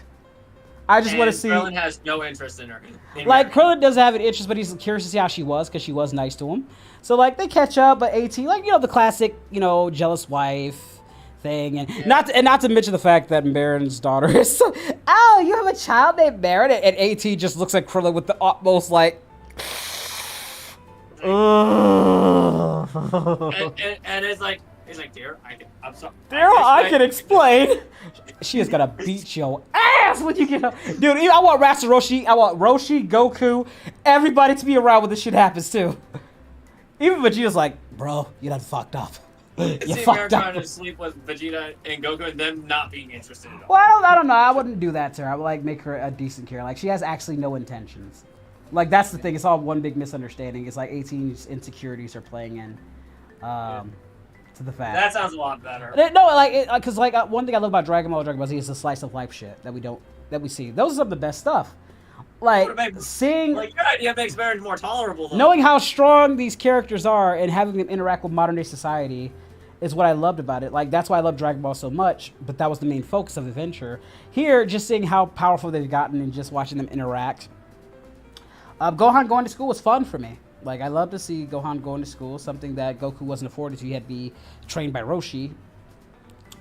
I just want to see. Krillin has no interest in her. Like, Krillin doesn't have an interest, but he's curious to see how she was because she was nice to him. So, like, they catch up, but 18, like, you know, the classic, you know, jealous wife thing, and yeah. not to mention the fact that Marin's daughter is so, oh, you have a child named Marin, and AT just looks at Krillin with the utmost like and it's like dear, I'm sorry. Dear, I can explain. She is gonna beat your ass when you get up. Dude, I want Master Roshi, I want Roshi, Goku, everybody to be around when this shit happens too. Even Vegeta's like, bro, you done fucked up. You fucked up. Trying to sleep with Vegeta and Goku and them not being interested at all. Well, I don't know. I wouldn't do that to her. I would like make her a decent character. Like she has actually no intentions. Like that's the thing. It's all one big misunderstanding. It's like 18's insecurities are playing in to the fact. That sounds a lot better. No, like because one thing I love about Dragon Ball Z is the slice of life shit that we see. Those are some of the best stuff. Like seeing, like your idea makes marriage more tolerable. Though. Knowing how strong these characters are and having them interact with modern day society is what I loved about it. Like that's why I love Dragon Ball so much. But that was the main focus of Adventure. Here, just seeing how powerful they've gotten and just watching them interact. Gohan going to school was fun for me. Like I love to see Gohan going to school, something that Goku wasn't afforded to. He had to be trained by Roshi.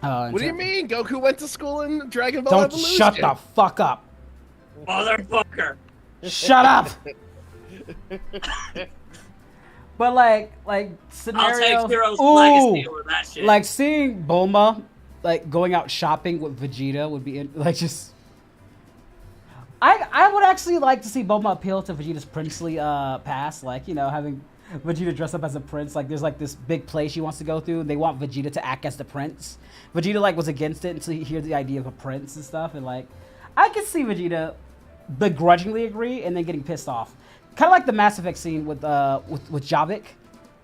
What do you mean? Goku went to school in Dragon Ball Evolution. Don't shut the fuck up. Motherfucker! Shut up! But like scenarios. I'll take Hero's legacy over that shit. Like seeing Bulma, like going out shopping with Vegeta would be like just. I would actually like to see Bulma appeal to Vegeta's princely past, like you know having Vegeta dress up as a prince. Like there's like this big play she wants to go through. They want Vegeta to act as the prince. Vegeta like was against it until he hears the idea of a prince and stuff, and like. I could see Vegeta begrudgingly agree and then getting pissed off. Kind of like the Mass Effect scene with Javik,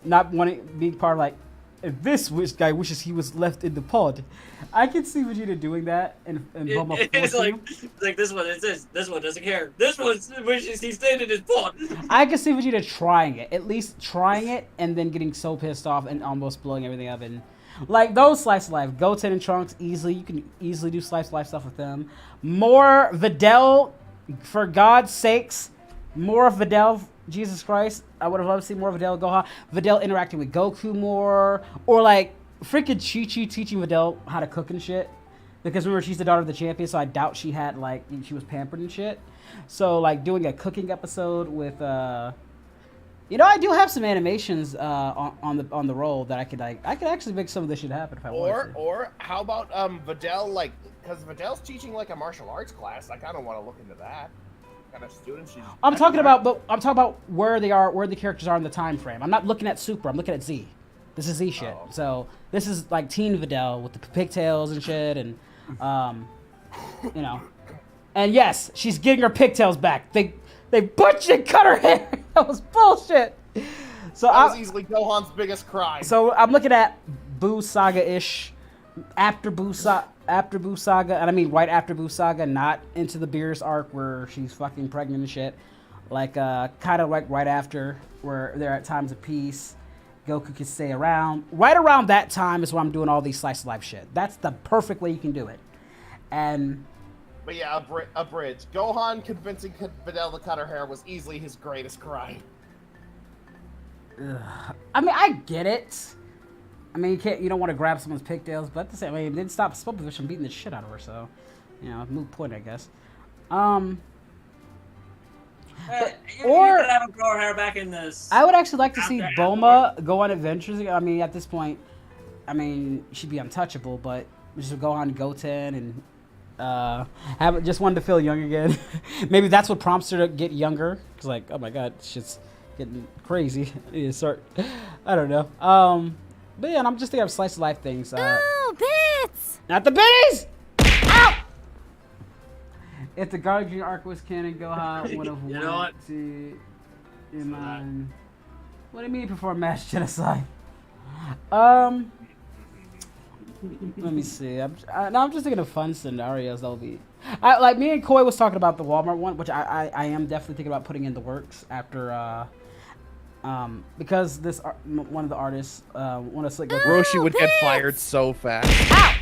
not wanting to be part of like, if this guy wishes he was left in the pod. I could see Vegeta doing that and Bulma it's like this one, this one doesn't care. This one wishes he stayed in his pod. I could see Vegeta trying it, at least trying it, and then getting so pissed off and almost blowing everything up. And like those slice of life, Goten and Trunks, easily you can easily do slice of life stuff with them. More Videl, for God's sakes, more of Videl. Jesus Christ, I would have loved to see more of Videl Gohan. Videl interacting with Goku more, or like freaking Chi-Chi teaching Videl how to cook and shit. Because remember, she's the daughter of the champion, so I doubt she had she was pampered and shit. So like doing a cooking episode with You know, I do have some animations on the roll that I could actually make some of this shit happen if I wanted to. Or how about Videl, like, because Videl's teaching like a martial arts class. I kind of want to look into that. What kind of students she's. I'm talking about where they are, where the characters are in the time frame. I'm not looking at Super. I'm looking at Z. This is Z shit. Oh. So this is like teen Videl with the pigtails and shit, and you know, and yes, she's getting her pigtails back. They butchered and cut her hair. That was bullshit. So that was easily Gohan's biggest crime. So I'm looking at Boo Saga-ish, after Boo Saga, and I mean right after Boo Saga, not into the Beerus arc where she's fucking pregnant and shit. Like kind of like right after, where they're at times of peace. Goku can stay around. Right around that time is when I'm doing all these slice of life shit. That's the perfect way you can do it. And. But yeah, a bridge. Gohan convincing Videl to cut her hair was easily his greatest crime. I mean, I get it. I mean, you don't want to grab someone's pigtails, but at the same, I mean, it didn't stop Spopovich from beating the shit out of her, so, you know, moot point, I guess. Or have her grow her hair back in this. I would actually like to see Bulma go on adventures. I mean, at this point, I mean, she'd be untouchable, but just go on Goten and just wanted to feel young again. Maybe that's what prompts her to get younger. It's like, oh my god, shit's getting crazy. I need to start. I don't know. But yeah, and I'm just thinking of slice of life things. Oh, bits! Not the bitties! Ow! If the Guardian arc was canon, Gohan would have You know what? to Iman. What do you mean perform mass genocide? Let me see. I'm just thinking of fun scenarios that'll be. Like me and Koi was talking about the Walmart one, which I am definitely thinking about putting in the works after. Because this one of the artists want us to go. Roshi would get fired so fast. Ow!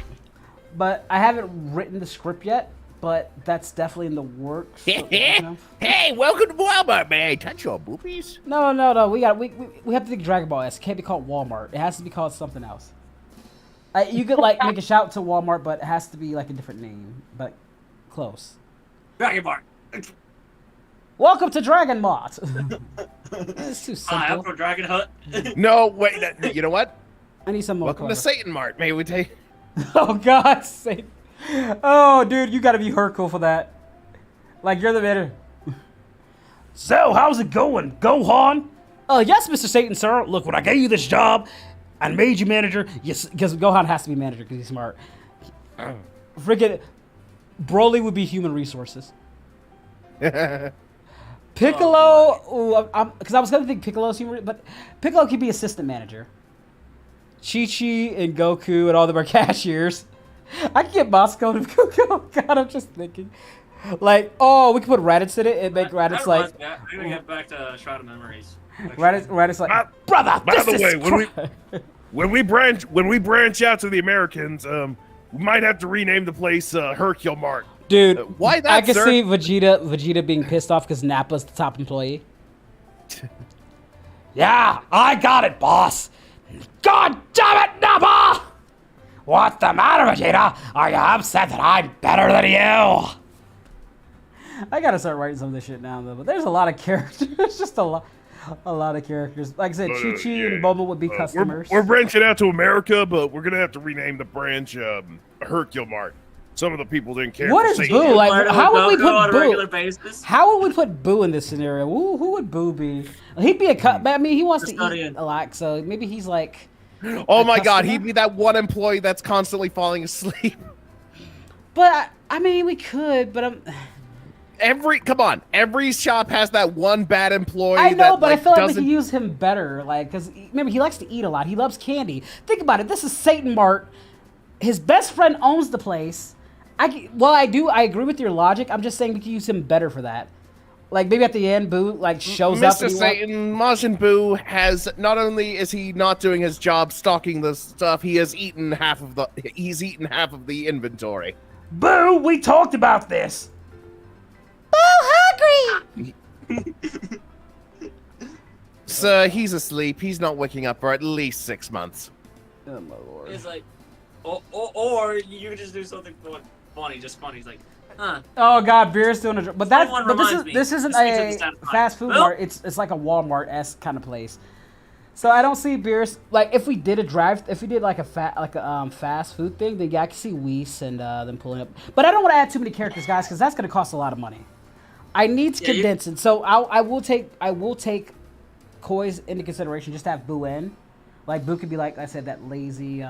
But I haven't written the script yet. But that's definitely in the works. So, you know. Hey, welcome to Walmart, man. Touch your boobies. No. We have to think Dragon Ball S. It can't be called Walmart. It has to be called something else. You could like make a shout to Walmart, but it has to be like a different name. But close. Dragon Ball. Welcome to Dragon Mart. It's too simple. Hi, I'm from Dragon Hut. No, wait. You know what? I need some more. Welcome to Satan Mart. May we take? Oh God, Satan. Oh, dude, you gotta be Hercule for that. Like, you're the better. So, how's it going, Gohan? Yes, Mr. Satan, sir. Look, when I gave you this job and made you manager, yes, because Gohan has to be manager because he's smart. Freaking Broly would be human resources. Piccolo, because I was gonna think Piccolo's human, but Piccolo could be assistant manager. Chi-Chi and Goku and all them are cashiers. I can get Moscow to Goku. Oh God, I'm just thinking. Like, oh, we could put Raditz in it and make Raditz like. I'm gonna get back to Shroud of Memories. Raditz like, brother. By the way, when we branch out to the Americans, we might have to rename the place Hercule Mart. Dude, why that? I can sir? see Vegeta being pissed off because Nappa's the top employee. Yeah, I got it, boss. God damn it, Nappa! What's the matter, Vegeta? Are you upset that I'm better than you? I gotta start writing some of this shit down though, but there's a lot of characters. There's just a lot of characters. Like I said, Chi-Chi and Bulma would be customers. We're branching out to America, but we're gonna have to rename the branch Hercule Mart. Some of the people didn't care. What for is Satan. Boo? Like, how would we on a put regular Boo? basis? How would we put Boo in this scenario? Who would Boo be? He'd be a cut. I mean, he wants to eat Custodian. a lot, so maybe he's like. Oh a my God, customer? he'd be that one employee that's constantly falling asleep. But I mean, we could, but Every shop has that one bad employee. I know, that, but like, I feel like we doesn't... could use him better, like, because remember he likes to eat a lot. He loves candy. Think about it. This is Satan Mart. His best friend owns the place. I agree with your logic. I'm just saying we could use him better for that. Like maybe at the end, Boo like shows up. Mr. Satan, Majin Buu has not only is he not doing his job stocking the stuff, he's eaten half of the inventory. Boo, we talked about this. Boo hungry! Sir, he's asleep. He's not waking up for at least 6 months. Oh my lord. It's like, Or you could just do something funny, just funny. It's like, huh. Oh God, beer's doing a. But that. Someone But reminds me. this isn't This pizza a just sounds fine. fast food Well- mart. It's like a Walmart-esque kind of place. So I don't see beers like if we did like a fast food thing, then yeah, I can see Weiss and them pulling up. But I don't want to add too many characters, guys, because that's going to cost a lot of money. I need to condense it, so I will take Koi's into consideration. Just to have Boo in, like Boo could be like I said, that lazy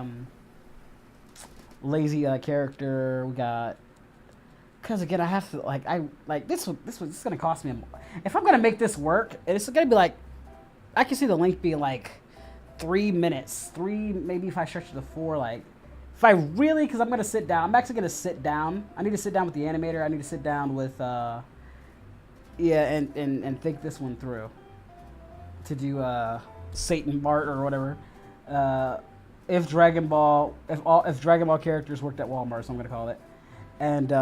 character. We got. Because again, I have to this is gonna cost me. If I'm gonna make this work, it's gonna be like, I can see the length being like 3 minutes, maybe if I stretch it to 4. Like, if I really, because I'm gonna sit down. I'm actually gonna sit down. I need to sit down with the animator. I need to sit down with and think this one through. To do Satan Mart or whatever. If Dragon Ball characters worked at Walmart, so I'm gonna call it, and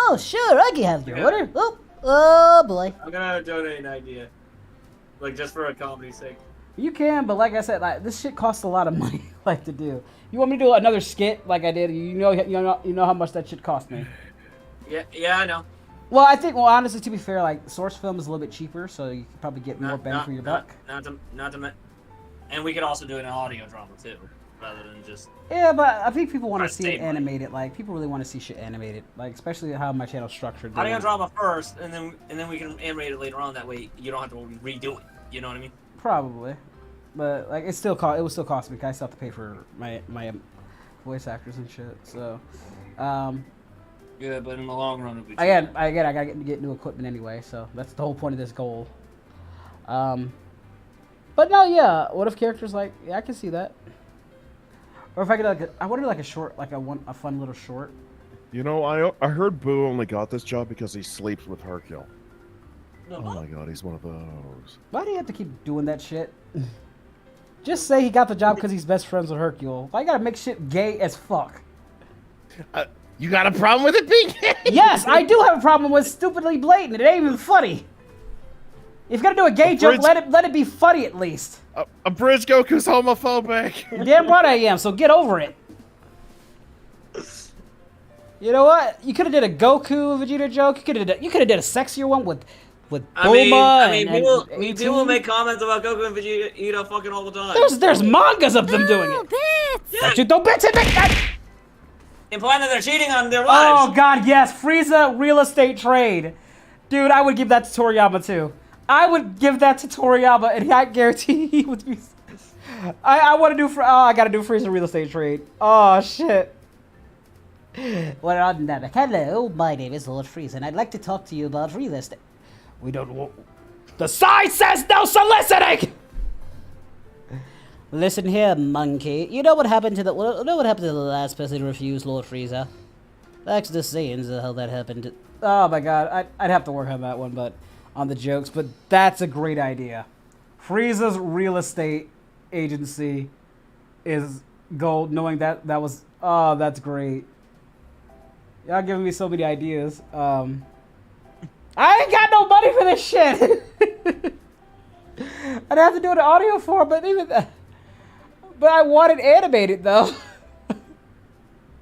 Oh, sure, I can have your order. Oh, boy. I'm gonna donate an idea, like just for a comedy's sake. You can, but like I said, like this shit costs a lot of money, like to do. You want me to do another skit like I did? You know how much that shit cost me. Yeah, I know. Well, I think, honestly, to be fair, like source film is a little bit cheaper, so you can probably get more bang for your buck. And we could also do an audio drama too, rather than just. Yeah, but I think people want to Press see it table. animated. Like people really want to see shit animated, like especially how my channel's structured. They Audio want- drama first, and then we can animate it later on. That way, you don't have to redo it. You know what I mean? Probably, but like it would still cost me. 'Cause I still have to pay for my voice actors and shit. So, Yeah, but in the long run, it'll be. I gotta get new equipment anyway. So that's the whole point of this goal. But no, yeah. What if characters like? Yeah, I can see that. Or if I could I want to do like a short, like a fun little short. You know, I heard Boo only got this job because he sleeps with Hercule. Oh my god, he's one of those. Why do you have to keep doing that shit? Just say he got the job because he's best friends with Hercule. Why you gotta make shit gay as fuck? You got a problem with it being gay? Yes, I do have a problem with stupidly blatant. It ain't even funny. If you're gonna do a gay joke, let it be funny at least. Abridged Goku's homophobic. You're damn right I am, so get over it. You know what? You could have did a Goku Vegeta joke. You could have did a sexier one with Bulma. People make comments about Goku and Vegeta fucking all the time. There's mangas of them doing it. Bits! Don't you don't bits it. Implying that they're cheating on their lives. Oh god, yes, Frieza real estate trade. Dude, I would give that to Toriyama too. I would give that to Toriyama, and I guarantee he would be. I want to do I gotta do Frieza real estate trade. Oh shit. Well, on that, hello, my name is Lord Frieza, and I'd like to talk to you about real estate. We don't want. The sign says no soliciting. Listen here, monkey. You know what happened to the last person who refused Lord Frieza? That's the scenes how that happened. Oh my god, I'd have to work on that one, but on the jokes. But that's a great idea. Frieza's real estate agency is gold. Knowing that was that's great. Y'all giving me so many ideas. I ain't got no money for this shit. I'd have to do an audio form, but even that. But I want it animated though.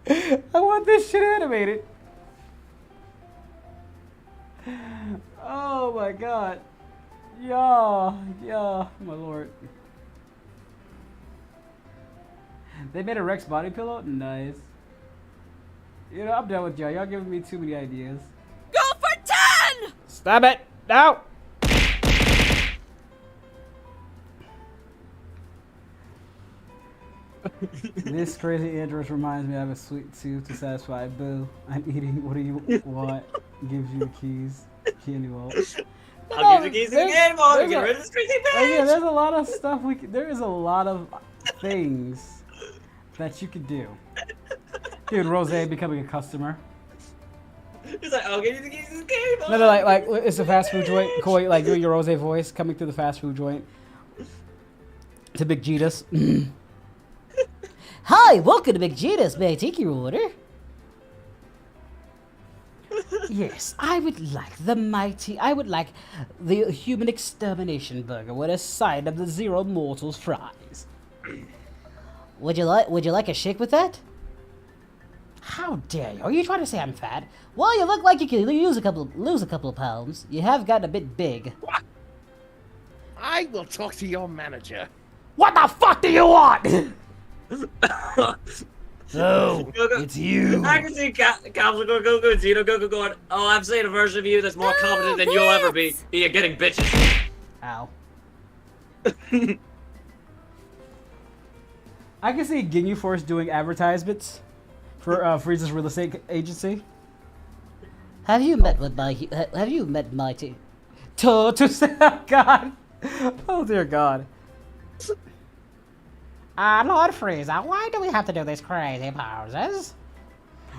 I want this shit animated. Oh my god. Yeah, my lord. They made a Rex body pillow? Nice. You know, I'm done with y'all. Y'all giving me too many ideas. Go for 10! Stop it! No! This crazy android reminds me I have a sweet tooth to satisfy. Boo. I'm eating. What do you want? Gives you the keys. Candy vault. I'll give the keys to the game vault and get rid of this crazy bitch! Yeah, there's a lot of stuff there is a lot of things that you could do. Dude, Rose becoming a customer. He's like, I'll give you the keys to the game vault! No, like it's a fast food joint. Koi, like doing your Rose voice coming through the fast food joint. To Big Jetus. Hi, welcome to Big Jetus. May I take your order? Yes, I would like the human extermination burger with a side of the Zero Mortals fries. Would you like a shake with that? How dare you? Are you trying to say I'm fat? Well, you look like you could lose a couple of pounds. You have gotten a bit big. What? I will talk to your manager. What the fuck do you want? So, it's you. I can see Capsule Goku and Zeno Goku going, oh, I'm seeing a version of you that's more competent than you'll ever be. You're getting bitches. Ow. I can see Ginyu Force doing advertisements for Frieza's real estate agency. Have you met my team? Oh God. Oh dear God. Lord Frieza, why do we have to do these crazy poses?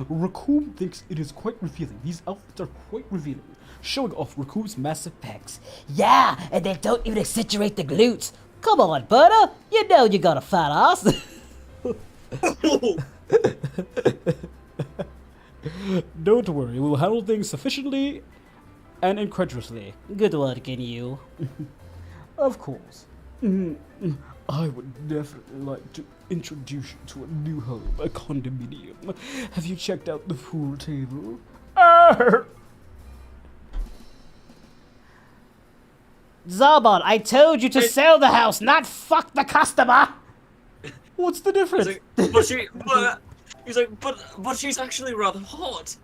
Raccoon thinks it is quite revealing. These outfits are quite revealing, showing off Raccoon's massive pecs. Yeah, and they don't even accentuate the glutes. Come on, Butter. You know you got a fat ass. Don't worry, we will handle things sufficiently and incredulously. Good work, you. Of course. I would definitely like to introduce you to a new home, a condominium. Have you checked out the pool table? Zarbon, I told you to sell the house, not fuck the customer! What's the difference? He's like, but she's actually rather hot.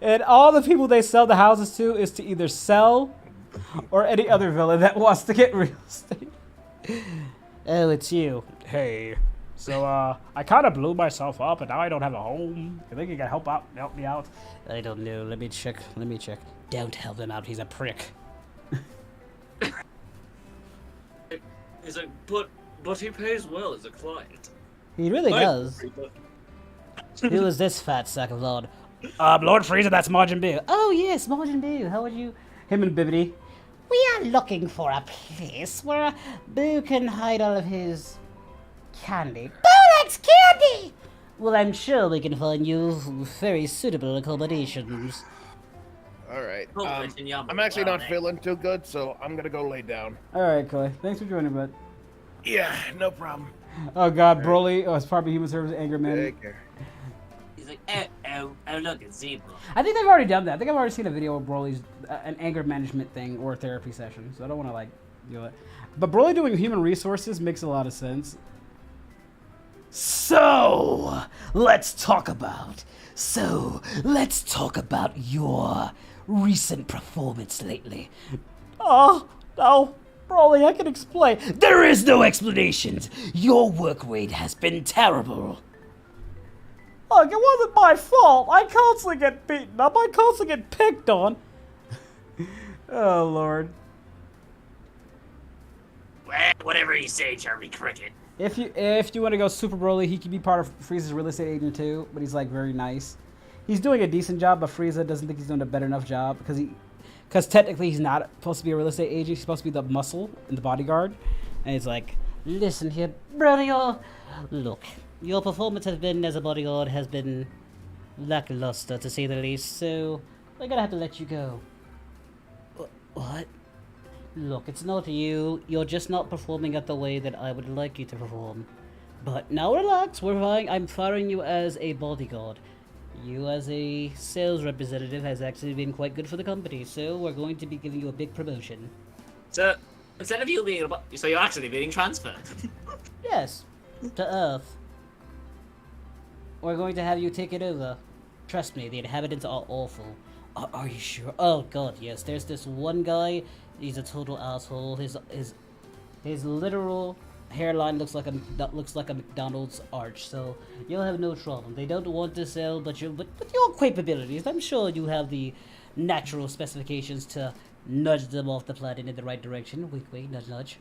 And all the people they sell the houses to is to either sell or any other villain that wants to get real estate. Oh, it's you. Hey. So, I kind of blew myself up, and now I don't have a home. You think you can help me out? I don't know. Let me check. Don't help him out. He's a prick. He's like, but he pays well as a client. He really does. Who is this fat sack of Lord? Lord Frieza, that's Majin Buu. Oh, yes, Majin Buu. How are you? Him and Bibbidi. We are looking for a place where Boo can hide all of his candy. Boo likes candy! Well, I'm sure we can find you very suitable accommodations. All right. Oh, I'm actually not feeling too good, so I'm gonna go lay down. All right, Clay. Thanks for joining, bud. Yeah, no problem. Oh, God, Broly. Oh, it's probably Human Service Anger Man. Take care. He's like, oh, look, it's Zebra. I think they've already done that. I think I've already seen a video of Broly's an anger management thing or a therapy session, so I don't want to, like, do it. But Broly doing human resources makes a lot of sense. So, let's talk about your recent performance lately. Oh, no. Broly, I can explain. There is no explanations. Your work rate has been terrible. Look, it wasn't my fault. I constantly get beaten up. I constantly get picked on. Oh, Lord. Well, whatever you say, Charlie Cricket. If you want to go Super Broly, he can be part of Frieza's real estate agent too, but he's like very nice. He's doing a decent job, but Frieza doesn't think he's doing a better enough job because technically he's not supposed to be a real estate agent. He's supposed to be the muscle and the bodyguard. And he's like, listen here, brother, look, your performance has been as a bodyguard has been lackluster to say the least, so we're gonna have to let you go. What? Look, it's not you. You're just not performing at the way that I would like you to perform. But now relax, I'm firing you as a bodyguard. You as a sales representative has actually been quite good for the company, so we're going to be giving you a big promotion. So, instead of you being so you're actually being transferred? Yes, to Earth. We're going to have you take it over. Trust me, the inhabitants are awful. Are you sure? Oh god, yes. There's this one guy, he's a total asshole. His literal hairline looks like a McDonald's arch, so you'll have no trouble. They don't want to sell, but with your capabilities, I'm sure you have the natural specifications to nudge them off the planet in the right direction. Wink, wink, nudge, nudge.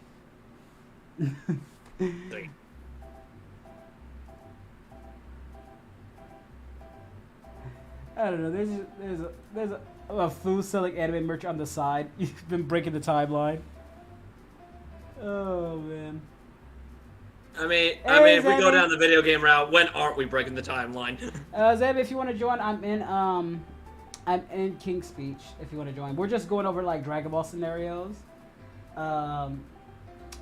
I don't know. There's a food selling anime merch on the side. You've been breaking the timeline. Oh man. I mean, if we go down the video game route, when aren't we breaking the timeline? Zeb, if you want to join, I'm in King's Speech. If you want to join, we're just going over like Dragon Ball scenarios.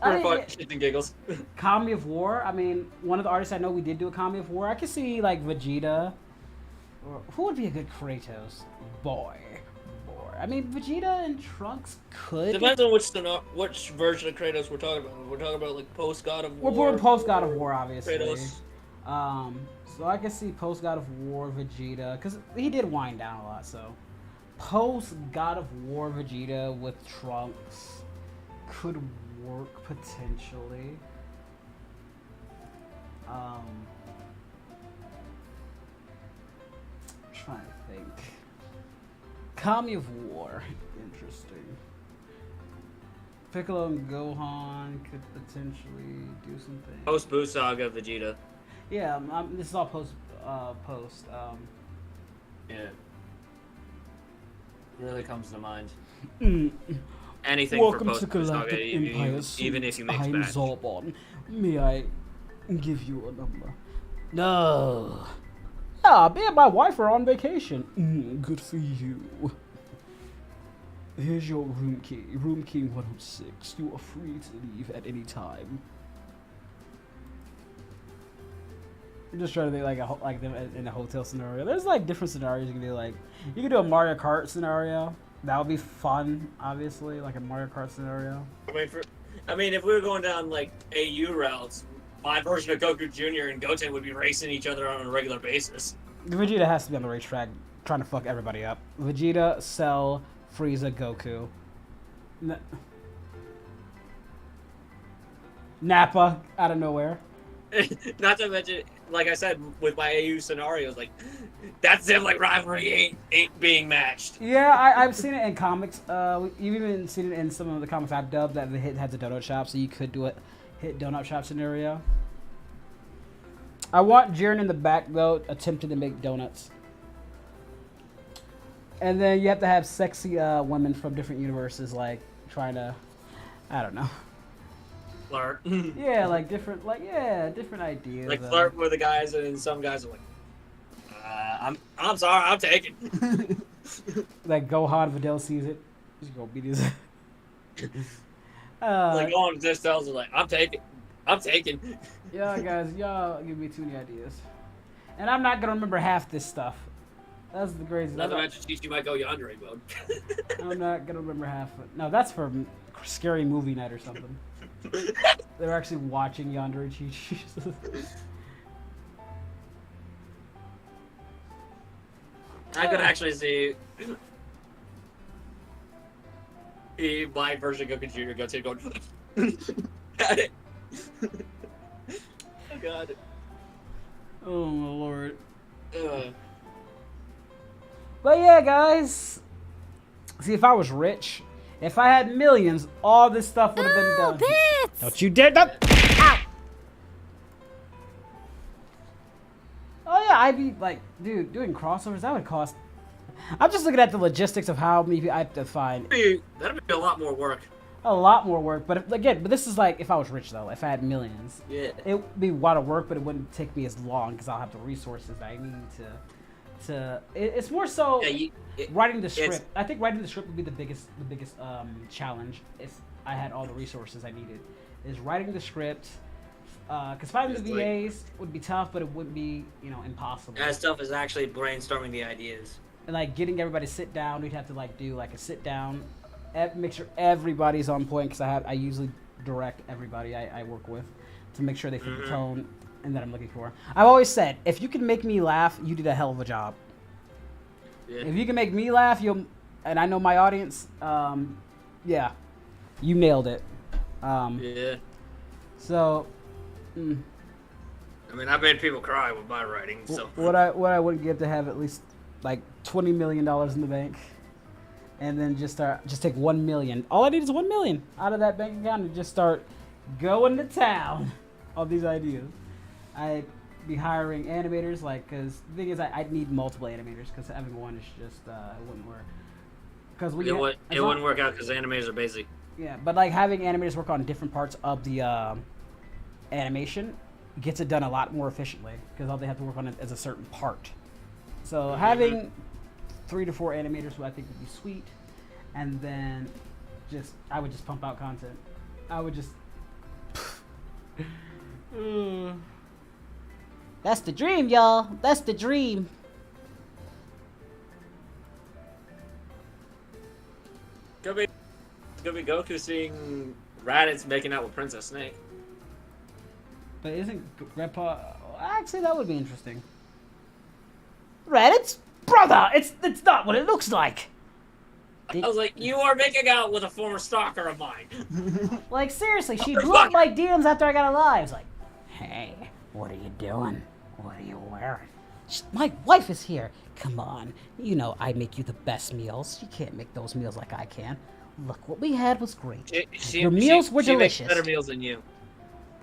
I For mean, fun, yeah, shits and giggles. Comedy of War. I mean, one of the artists I know we did do a Comedy of War. I could see like Vegeta. Or who would be a good Kratos? Boy. I mean, Vegeta and Trunks could. Depends on which version of Kratos we're talking about. We're talking about like post God of War. We're post God of War, obviously. Kratos. So I can see post God of War Vegeta, because he did wind down a lot. So post God of War Vegeta with Trunks could work potentially. Trying to think. Comedy of War, interesting. Piccolo and Gohan could potentially do something. Post Boo Saga Vegeta. Yeah, this is all post. Yeah. Really comes to mind. Mm. Anything Welcome for to post Boo Saga, Galactic Empire even if you mix I'm match. Zarbon. May I give you a number? No. Yeah, me and my wife are on vacation. Good for you. Here's your room key. Room key 106. You are free to leave at any time. I'm just trying to think like them in a hotel scenario. There's like different scenarios you can do. Like you can do a Mario Kart scenario. That would be fun, obviously, like a Mario Kart scenario. I mean, if we were going down like AU routes, my version of Goku Jr. and Goten would be racing each other on a regular basis. Vegeta has to be on the racetrack trying to fuck everybody up. Vegeta, Cell, Frieza, Goku. Nappa out of nowhere. Not to mention, like I said, with my AU scenarios, like that's them like rivalry ain't being matched. Yeah, I've seen it in comics. You've even seen it in some of the comics I've dubbed that the hit has a donut shop, so you could do a hit donut shop scenario. I want Jiren in the back though, attempting to make donuts. And then you have to have sexy women from different universes, like trying to, I don't know. Flirt. Yeah, like different ideas. Like flirt with the guys, and then some guys are like, I'm sorry, I'm taking. Like Gohan, Videl sees it. He's gonna beat his. Like Gohan just tells him like, I'm taking. Yeah, guys, y'all give me too many ideas, and I'm not gonna remember half this stuff. That's the crazy. Not to mention, you might go yandere mode. I'm not gonna remember half of it. No, that's for scary movie night or something. They're actually watching Yandere Chi-Chis. I could actually see my version of Goku Jr. go to going at it. Oh god. Oh my lord. But yeah, guys. See, if I was rich, if I had millions, all this stuff would have been done. Bits! Don't you dare! Don't. Ow! Oh yeah, I'd be like, dude, doing crossovers, that would cost. I'm just looking at the logistics of how many I have to find. That'd be a lot more work. A lot more work, but again, this is like if I was rich though, if I had millions. Yeah. It would be a lot of work, but it wouldn't take me as long because I'll have the resources that I need to. It's more so writing the script. I think writing the script would be the biggest challenge if I had all the resources I needed. Is writing the script. Because finding the VAs would be tough, but it wouldn't be, impossible. As tough as actually brainstorming the ideas. And like getting everybody to sit down, we'd have to like do like a sit down, make sure everybody's on point. Because I usually direct everybody I work with to make sure they fit the tone and that I'm looking for. I've always said, if you can make me laugh, you did a hell of a job. Yeah. If you can make me laugh, and I know my audience, yeah, you nailed it. Yeah. So. I mean, I made people cry with my writing. So what I would give to have at least like $20 million in the bank, and then just take 1 million. All I need is 1 million out of that bank account and just start going to town on these ideas. I'd be hiring animators, because the thing is, I'd need multiple animators because having one is just it wouldn't work. Because it wouldn't work out because animators are basic. Yeah, but like having animators work on different parts of the animation gets it done a lot more efficiently because all they have to work on it is a certain part. So having 3 to 4 animators, who I think would be sweet, and then I would just pump out content. I would just That's the dream, y'all. That's the dream. Could be Goku seeing Raditz making out with Princess Snake. But isn't Grandpa... Actually, that would be interesting. Raditz? Brother! It's not what it looks like! I was like, you are making out with a former stalker of mine. Like, seriously, she blew up my DMs after I got alive. It's like, hey, what are you doing? What are you wearing? My wife is here. Come on. You know I make you the best meals. You can't make those meals like I can. Look, what we had was great. Your meals were delicious. She makes better meals than you.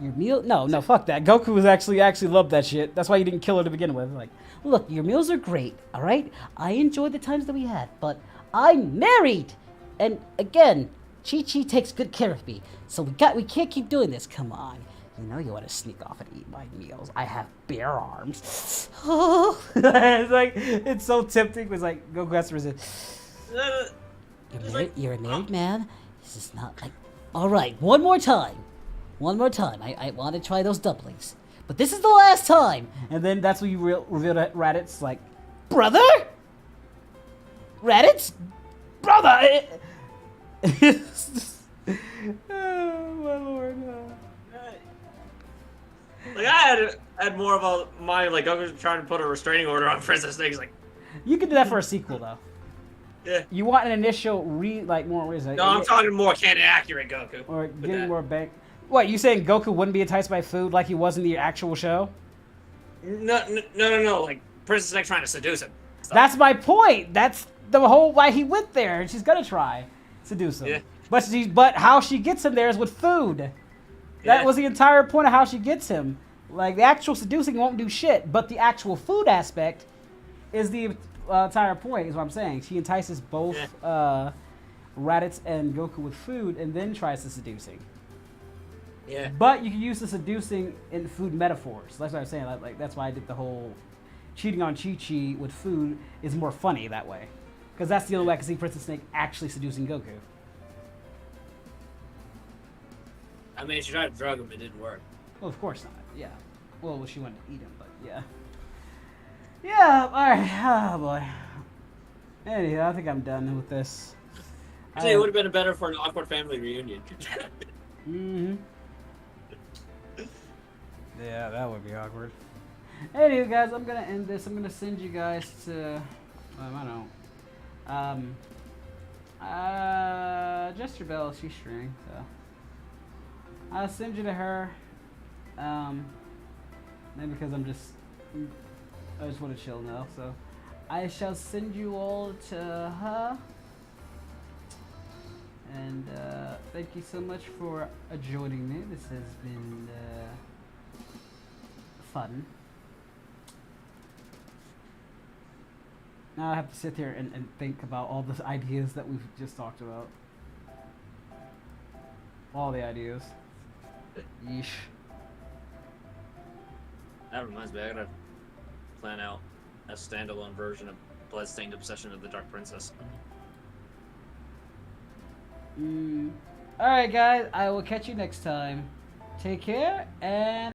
Your meal? No, fuck that. Goku was actually loved that shit. That's why you didn't kill her to begin with. Like, look, your meals are great, all right? I enjoyed the times that we had, but I'm married, and again, Chi-Chi takes good care of me. So we can't keep doing this. Come on, you know you want to sneak off and eat my meals. I have bare arms. It's like it's so tempting. It's like Goku has to resist. You're a married man. This is not like. All right, one more time. I want to try those dumplings. But this is the last time. And then that's when you reveal that Raditz, like, brother? Raditz? Brother! Oh, my lord. Like, I had more of a mind, like, Goku's trying to put a restraining order on Princess Snake. He's like, You could do that for a sequel, though. yeah. You want an initial, more reason. No, I'm talking more canon accurate Goku. Or getting more bank. What, you saying Goku wouldn't be enticed by food like he was in the actual show? No. Like, Princess Snake trying to seduce him. Stop. That's my point. That's the whole why he went there, and she's gonna try seduce him. Yeah. But how she gets him there is with food. That was the entire point of how she gets him. Like, the actual seducing won't do shit, but the actual food aspect is the entire point, is what I'm saying. She entices both Raditz and Goku with food, and then tries the seducing. Yeah. But you can use the seducing in food metaphors. That's what I'm saying. Like that's why I did the whole cheating on Chi-Chi with food is more funny that way. Because that's the only way I can see Princess Snake actually seducing Goku. I mean, she tried to drug him, it didn't work. Well, of course not. Yeah. Well, she wanted to eat him, but yeah. Yeah, alright. Oh, boy. Anyway, I think I'm done with this. Actually, it would have been better for an awkward family reunion. Mm-hmm. Yeah, that would be awkward. Anyway, guys, I'm gonna end this. I'm gonna send you guys to, I don't know, Jester Bell. She's streaming, so I'll send you to her. Maybe because I just want to chill now. So I shall send you all to her. And thank you so much for joining me. This has been fun. Now I have to sit here and think about all the ideas that we've just talked about. All the ideas. Yeesh. That reminds me, I gotta plan out a standalone version of Bloodstained Obsession of the Dark Princess. Alright guys, I will catch you next time. Take care, and